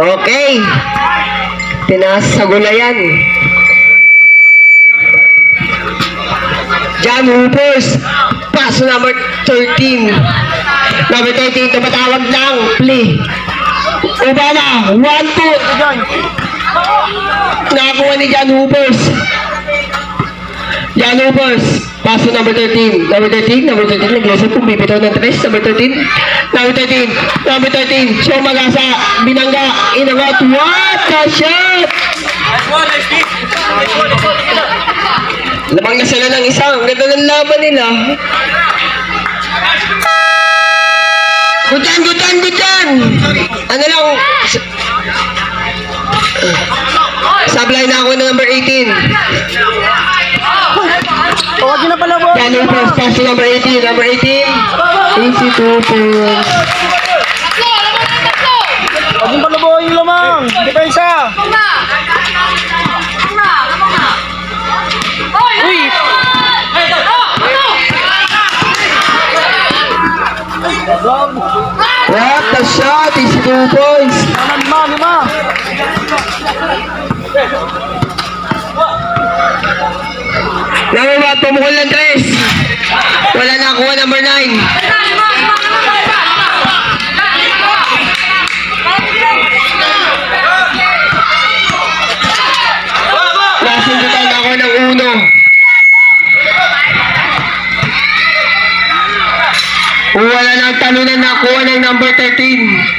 Okay. Pinasa sa gulayan. John Hoopers. Paso number 13. Number 13, tumatawag ng play. Obama, 1-2. Nakakuha ni John Hoopers. John Hoopers. Paso number 13. Number 13. Nag-iisip kung bibitaw ng 3. Number 13. Number 13. Show Magasa. Binangga. Inangot. What a shot! Lamang na sila ng isa. Ang ganda ng laban nila. Good yan! Ano lang? Sablay na ako ng number 18. Tawag yun na pala, boy. Yan yung first pass to number 18. Number 18. Easy 2 points. Tawag yun pala, boy. Yung lamang. Hindi pa isa. Uy! What the shot? Easy 2 points. Lima. Number 1, pumukul ng 3. Wala na ako, number 9. Nasundutan ako ng 1. Wala nang talunan na kuha ng number 13.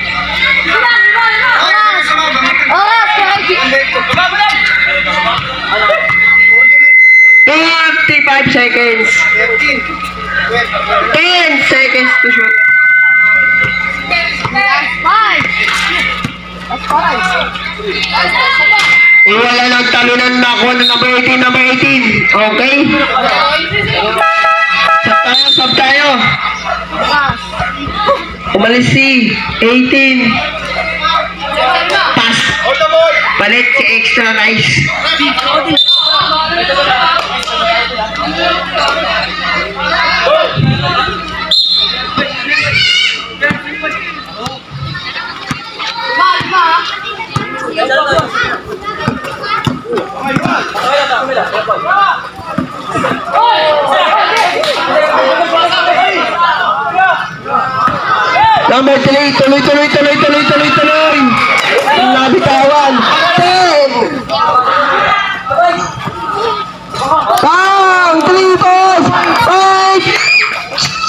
55 seconds. 10 seconds to shoot. Wala nang talunan na kuha ng number 18. Okay? Sab tayo. Umalis si 18. Pass. Palit si extra nice. Number 3, tuloy. Nabitawan. 10. Bang! 3 balls! 5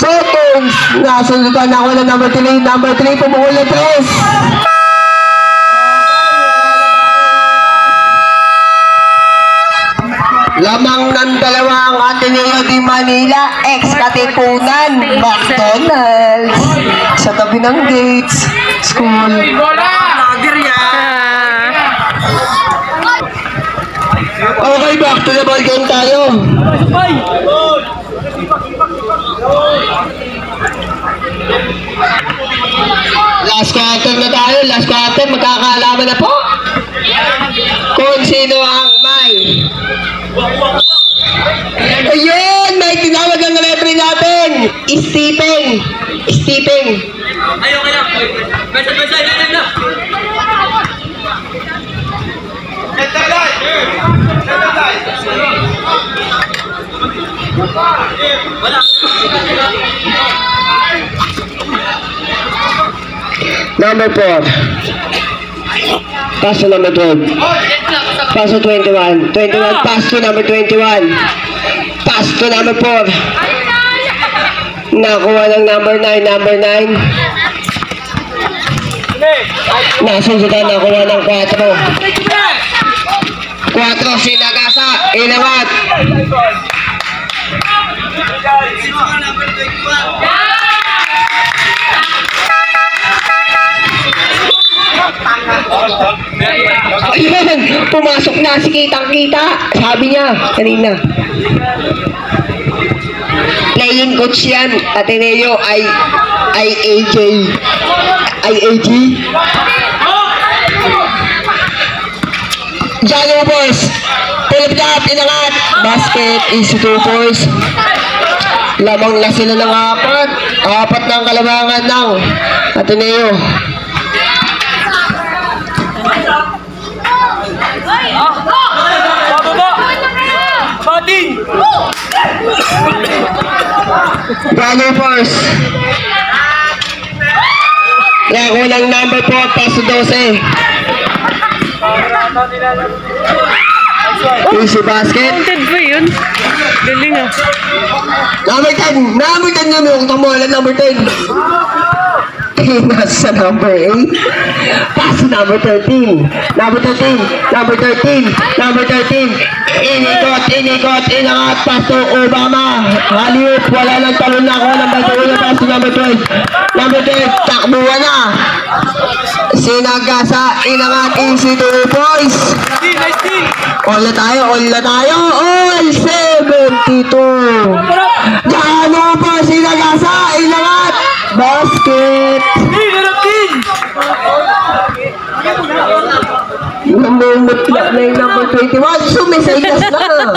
seconds! Nasundutan ako ng number 3. Number 3, pumukul ng 3. Lamang ng dalawang Ateneo de Manila, ex-Katipunan, McDonald's, sa tabi ng Gates School. Okay, back to the ball game tayo. Last quarter, magkakaalaman na po kung sino ang may. Ayun, may tinawag ang referee natin. Stephen. Ayaw ka lang. Basta na. Number 4. Pass to number 12. Pass to 21. 21, pass to number 21. Pass to number 4. Nakuha ng number 9. Number 9. Nasunsutan, nakuha ng 4. 4, sinagasa. Inangat. Ayun, pumasok na si Kitang-kita. Sabi niya kanina. Play Naging coach yan, Ateneo, IAG. Jalo boys, pull up, inangat, basket, easy 2 points. Lamang na sila ng apat ng kalabangan ng Ateneo. Jalo boys. Lako ng number 4, paso 12. Easy basket. Counted ba yun? Galing ah. Number 10 namin yung tamulan, number 10. Nasa number 8. Paso number 13. Number 13. Inikot, inangat, paso Obama. Haliop, wala lang talon na ako ng batulo, paso number 12. Number 12, takbuhan na. Sinagasa, inangat, easy 2 boys. All na tayo. All 72. Jano po, sinagasa, inangat. Basket. Namumutla na yung number 21. Sumisayas na.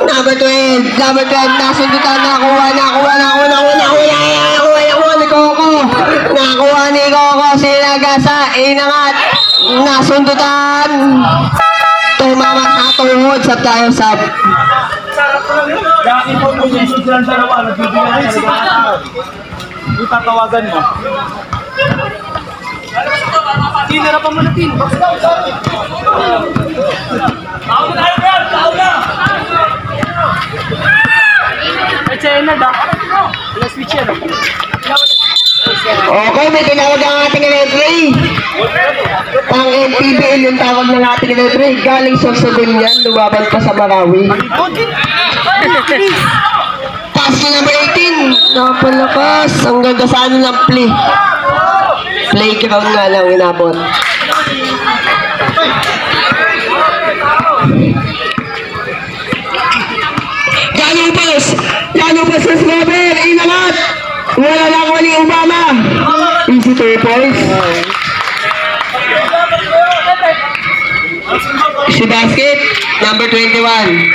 Number 12. Nasundutan. Nakuha ni Coco. Sinagasa, inangat. Nasundutan. Tumama sa tuhod. Sab tayo, sab. Kaya ipon mo yung susulan sa lawa, nagbibigyan ka na itatawagan mo. Tinira pa mo na tin. Tao na! Okay, may tinawag ang ating referee. Ang MPBL yung tawag ng ating referee. Galing sa Sabon yan, lumaban pa sa Marawi. Pass na number 18. Napalakas. Ang ganda sa ano ng play. Playground nga lang inabot. Galubas sa snubber. Inangat. Wala lang ko ni Obama. Easy 2 points. Si basket, number 21.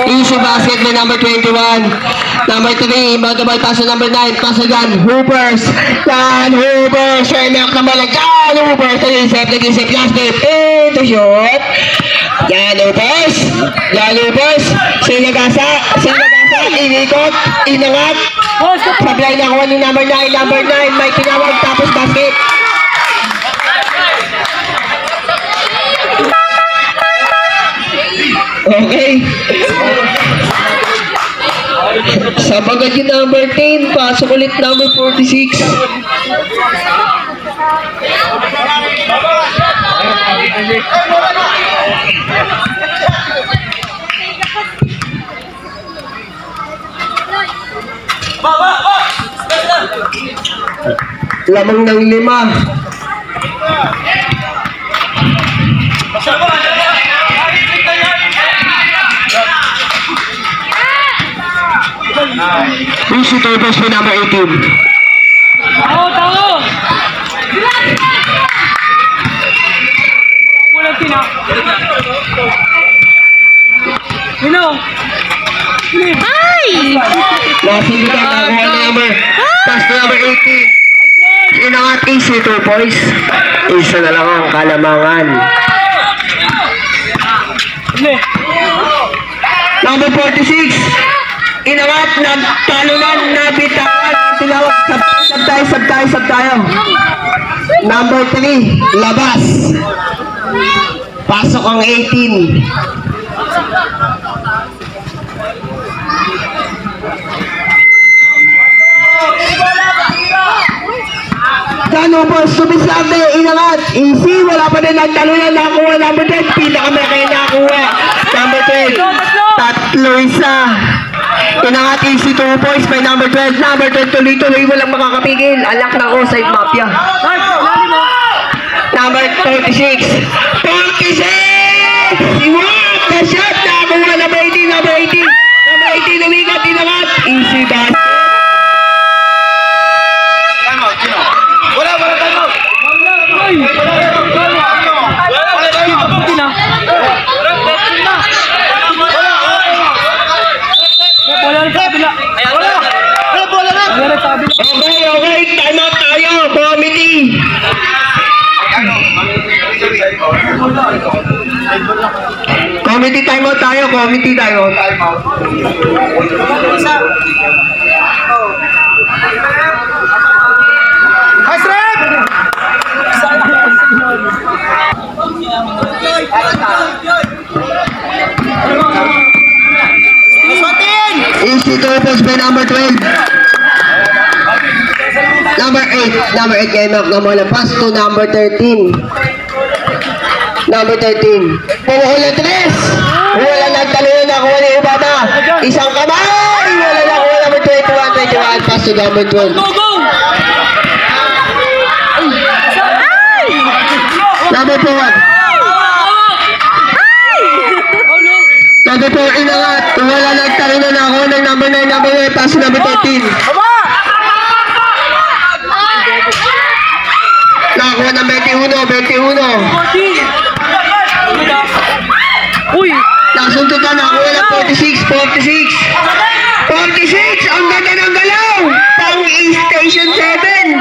Easy basket by number 21. Number 3, Magdabal pass to number 9. Pass to John Hoopers. Sherlock naman lang. John Hoopers. Nag-isip. Last game. Into shoot. John Hoopers. Sinagasa. Inikot. Inangat. Sablay na kuha ni number 9. May tinawag. Tapos basket. Okay. Sabagad yung number 10. Pasok ulit number 46. Lamang ng 5. Easy Turbos for number 18. Tao! Mula tina. Ay! Nasundutan na kuha ni number. Pass to number 18. Inangat easy 2 boys. Isa na lang ang kalamangan. Number 46. Inangat, nagtalunan, nabitawan, tinawag, sab tayo. Number 3, labas. Pasok ang 18. Gano po, sumisabi, inangat, easy, wala pa din nagtalunan, nakuha, number 10, pinakamalaki nakuha. Number 10, tatlo isa. Inangat easy 2 points by number 12. Number 12 tuloy-tuloy walang makakapigil. Alak ng offside mafia. Number 46. What the shot? Nakuha na ba hindi na number 18. Number 18 umikat, inangat. Easy basket. Time out, sino? Wala time out. Okay, time out tayo, committee. Committee time out tayo, committee tayo. Time out. Nice rep! Easy turtles by number 12. Number 8 kay Mark na mula. Pass to number 13. Number 13. Pumuhula 3. Wala nagtalino na kuha ni Obama. Isang kamay. Wala na kuha number 21. Pass to number 12. Number 4. Number 4 inangat. Wala nagtalino na kuha ng number 9. Number 9. Pass to number 13. Nakakuha ng 21. Uy! Nakasuntutan, nakakuha ng 46. Ang ganda ng galaw! Pang station 7.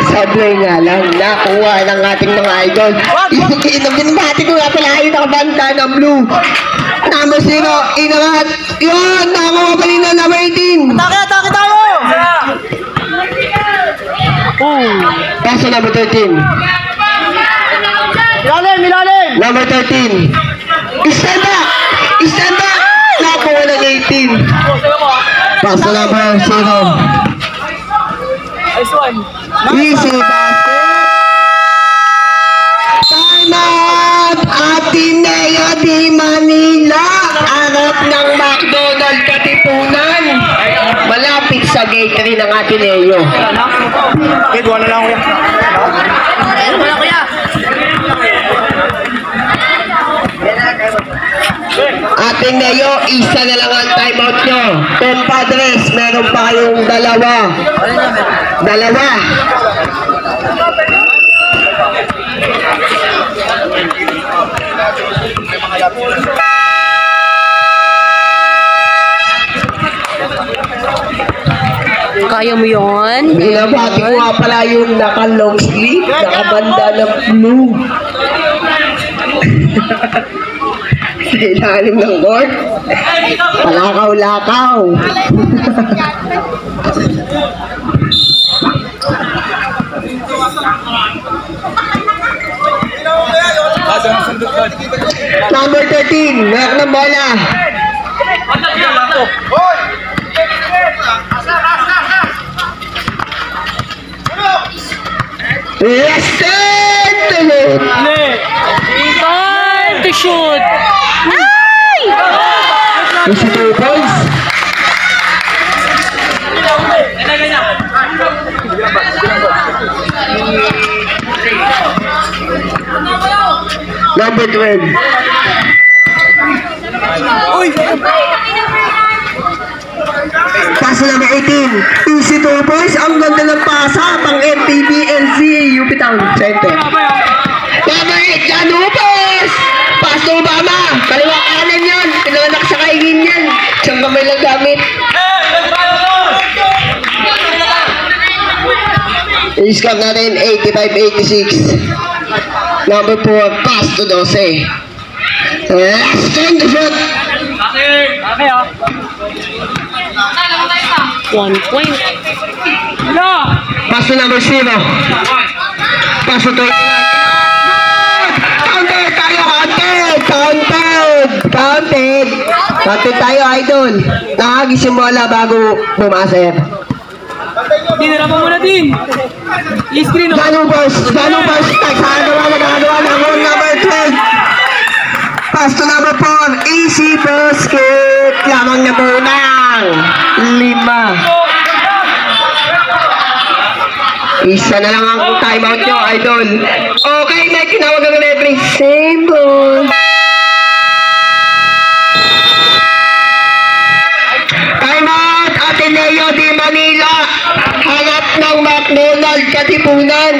Sablay nga lang, nakuha ng ating mga idol. Binabati ko nga pala yung nakabanta ng blue. Number 0, inangat. Yun, nakakuha pa rin na number 18. Atake tayo! Paso number 13. Milalim! Number 13. Stand back! Nakuha ng 18. Paso number 0. Nice one! Easy basket. Time out! Ateneo de Manila. Harap ng McDonald Katipunan. Malapit sa gate 3 ng Ateneo. Okay, gawa na lang ako yan. Wala kuya! Ateneo, isa na lang ang timeout nyo. Compadres, meron pa kayong dalawa. Kaya mo yun? Binabati ko nga pala yung naka-long sleeve, nakabanda ng blue. Sa ilalim ng court. Palakaw-lakaw. Number 13, nak ng bola. Listen! Time to shoot! Ay! Easy 2 points. Number 12. Paso number 18. Easy 2 points. Ang ganda ng pasa. Pang MPB LCA UP Town Center. Number 8. Jan Lopez. Pass to Obama. Kaliwa kanan yun. Pinanganak sa kaingin yan. Siyang kamay lang gamit. I-score natin 85-86. Number 4. Pass to 12. Last on the foot. 1 point. Pass to number 0. Pass to 21. Counted tayo, idol. Nakagising mo wala bago bumaser. Dinarapan mo na din! I-screen mo! Janubers, nagagawa ng number 12. Pass to number 4. Easy basket. Lamang na bunang. 5. Isa na lang ang timeout nyo, idol. Okay, may tinawag ang referee. Same ball. ng McDonald Katipunan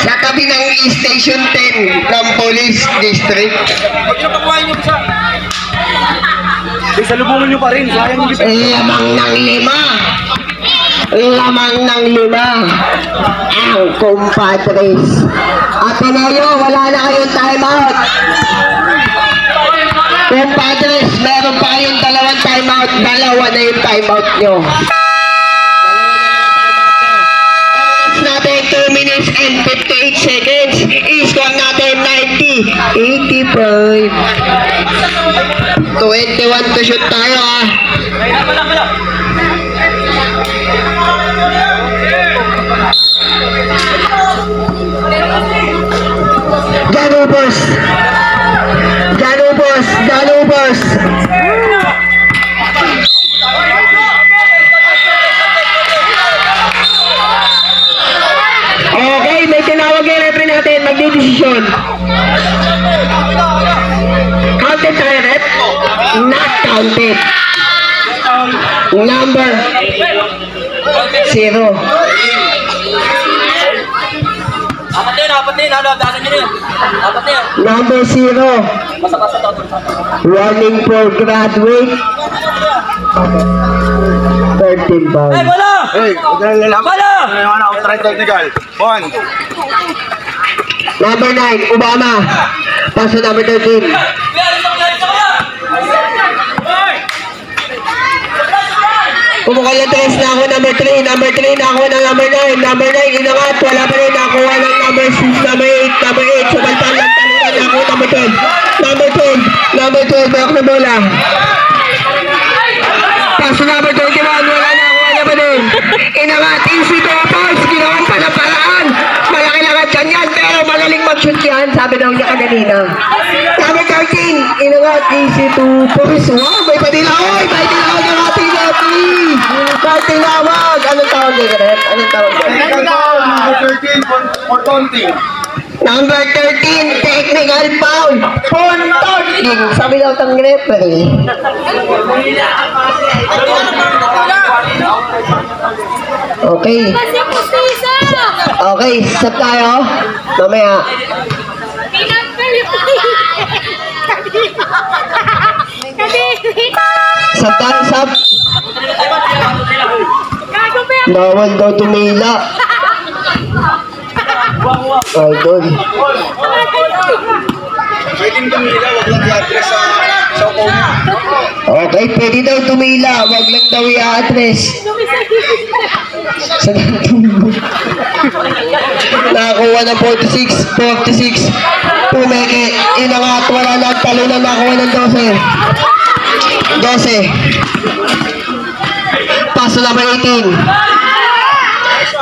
sa tabi ng Station 10 ng Police District. Huwag nyo pakuhain nyo isa. Salubungin nyo pa rin. Sayang nyo isa. Lamang ng 5. Lamang ng 5 ang kumpadres. At Tenoyo, wala na kayong timeout. Kumpadres, meron pa kayong 2 timeout. 2 na yung timeout nyo. Natin 2 minutes and 58 seconds. I-score natin 85. 21 to shoot tayo ah. Janubos. Janubos. Janubos. Okay, may tinawag yung referee natin. Magdidesisyon. Counted tayo, rep? Not counted. Number 0. Apat din. Ano, daanan nyo na yun. Apat na yan. Number 0. Basta-basta to. Warning for graduate. 13 pounds. Wala! Hey, huwag na lalaman. Wala! Ano yung ano, outright technical. 1. Number 9, Obama. Paso number 13. Pumukal ng 3 na ako, number 3. Number 3 na ako ng number 9. Number 9, inangat. Wala pa rin nakuha ng number 6, number 8. Number 8, subaltan ng talunan na ako, number 12. Number 12, number 12, bayak na bola. Paso number 21, wala na pa din. Inangat, easy to boys. Ginawan pa ng paraan. Malaki lang at ganyan, pero magaling mag-shoot yan. Sabi daw niya kanina. Number 13, inangat, easy to boys. Wow, may patilawag. May tinawag yung ating referee. May tinawag. Anong tawag niya, Rep? Anong tawag niya? Technical foul, number 13 for taunting. Number 13, technical foul. For taunting. Sabi daw ng referee. Okay. Okay, sab tayo. Mamaya. Sab tayo, sab. Bawal daw tumila. Idol. Pwedeng tumila, huwag lang i-address sa upo mo. Okay, pwede daw tumila. Wag lang daw i-address. Nakakuha ng 46. Pumeke. Inangat. Wala na. Talunan. Nakakuha ng 12. Paso number 18.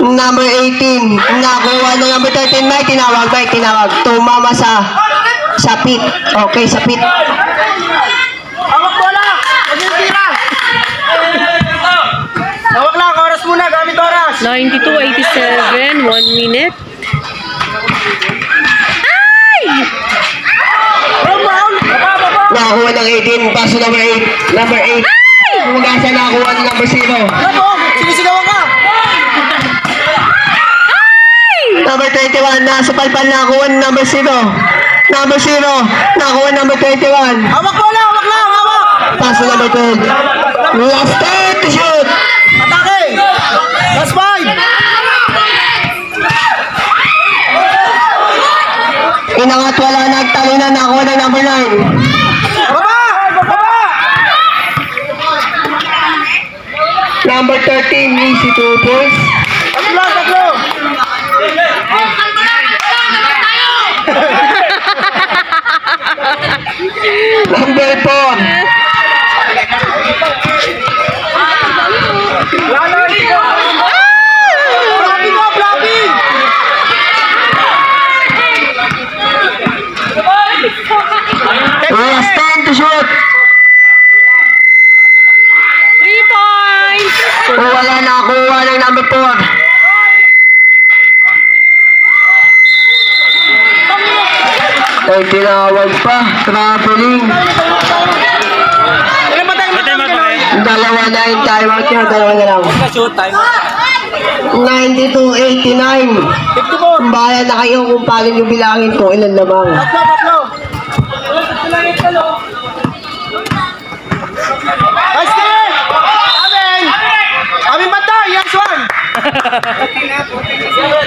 Number 18. Nakuha ng number 13. May tinawag. Tumama sa pit. Okay, sa pit. Hawak bola! Huwag yung tira! Hawak lang, oras muna, gamit oras! 92-87, 1 minute. Ay! Nakakuha ng 18. Paso number 8. Number 8. Humagasa nakakuha ng number 0. Sinisigawan ka! Number 21. Nasa palpal nakakuha ng number 0. Number 0. Nakakuha ng number 21. Hawak bola! Hawak lang! Hawak! Paso number 12. Last 10 to shoot. Atake! Last 5! Inangat, wala nagtalunan. Nakakuha ng number 9. Baba! Baba! Number 13. Easy 2 points. Tatlo! Number 4. Last 10 to shoot. 3 points! Wala nakakuha ng number 4. Ay, tinawag pa. Traveling. Ilan ba tayo? Dalawa na yung timeout niya. Dalawa na lang. Shoot time. 92-89. 54. Bahala na kayo kung paano nyo bilangin kung ilan lamang. Tatlo. Nice game! Amin banda, yes one!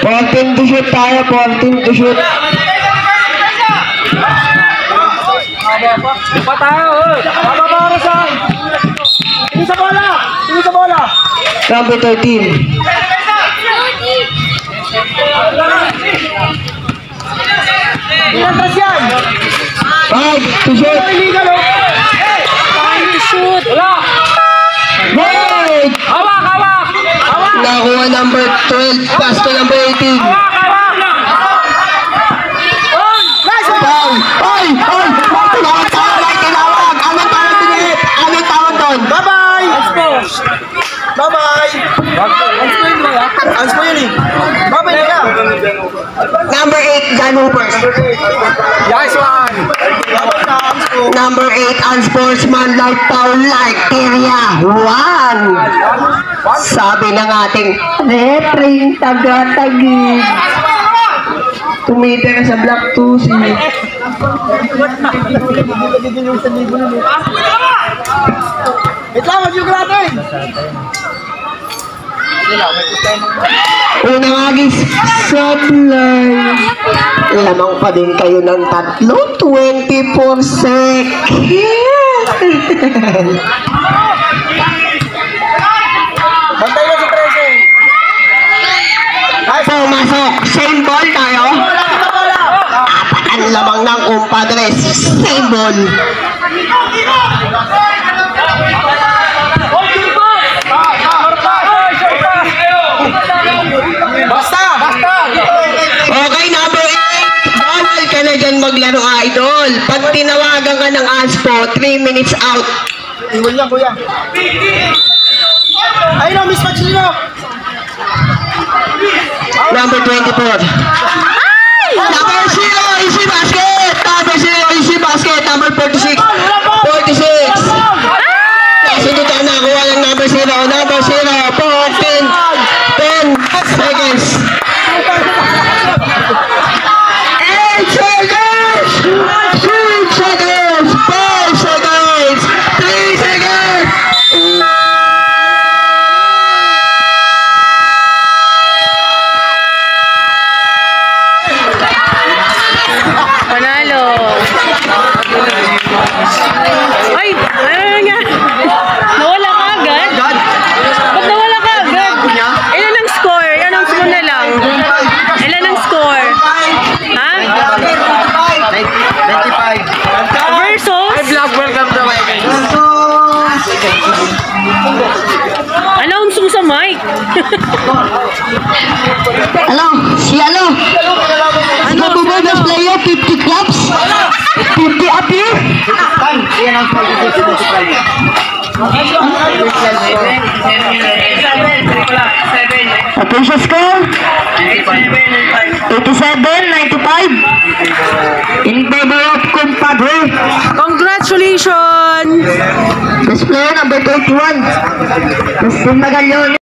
14 to shoot tayo, 14 to shoot. Pa tayo, Bababa saan? Tingin sa bola! Number 13. Ilan tres yan? 5 to shoot. Illegal oh! Time to shoot. Break! Hawak! Nakuha number 12, pass to number 18. Down! Oy! Tinawag! Anong tawag din? Anong tawag doon? Bye-bye! Ans mo yun eh. Bye-bye na. Number 8, John Hoopers. Yes one! Number 8, unsportsmanlike foul like area 1. Sabi ng ating referee taga-tagig. Tumitira sa block 2 si... Ito, mag-yung natin! Unang agis supply. Lamang pa din kayo ng 3, 24 seconds. Bantay na sa 13. Pumasok. Same ball tayo. Apat ang lamang ng kumpadres. Same ball. Basta! Okay, number 8. Bawal ka na dyan maglaro, idol. Pag tinawagan ka ng ASPO, 3 minutes out. Iwan niya, kuya. Ayun o, mismatch nyo! Number 24. Number 0, easy basket. Number 0, easy basket. Number 46. 46. Kasunod ang nakuha ng number 0. Number 0, 14. 10 seconds. 8 seconds. 6 seconds. 5 seconds. 3 seconds. Panalo. Ay, ano nga? Nawala ka agad? Ba't nawala ka agad? Ilan ang score? Announce mo na lang. Ilan ang score? Ha? 95. Versus? welcome to my Announce mo sa mic. Ano? Ano? Best player, 50 clubs? 50 up here? Official score? 87-95. In favor of Compadre. Congratulations! Best player number 21. Justin Magallanes.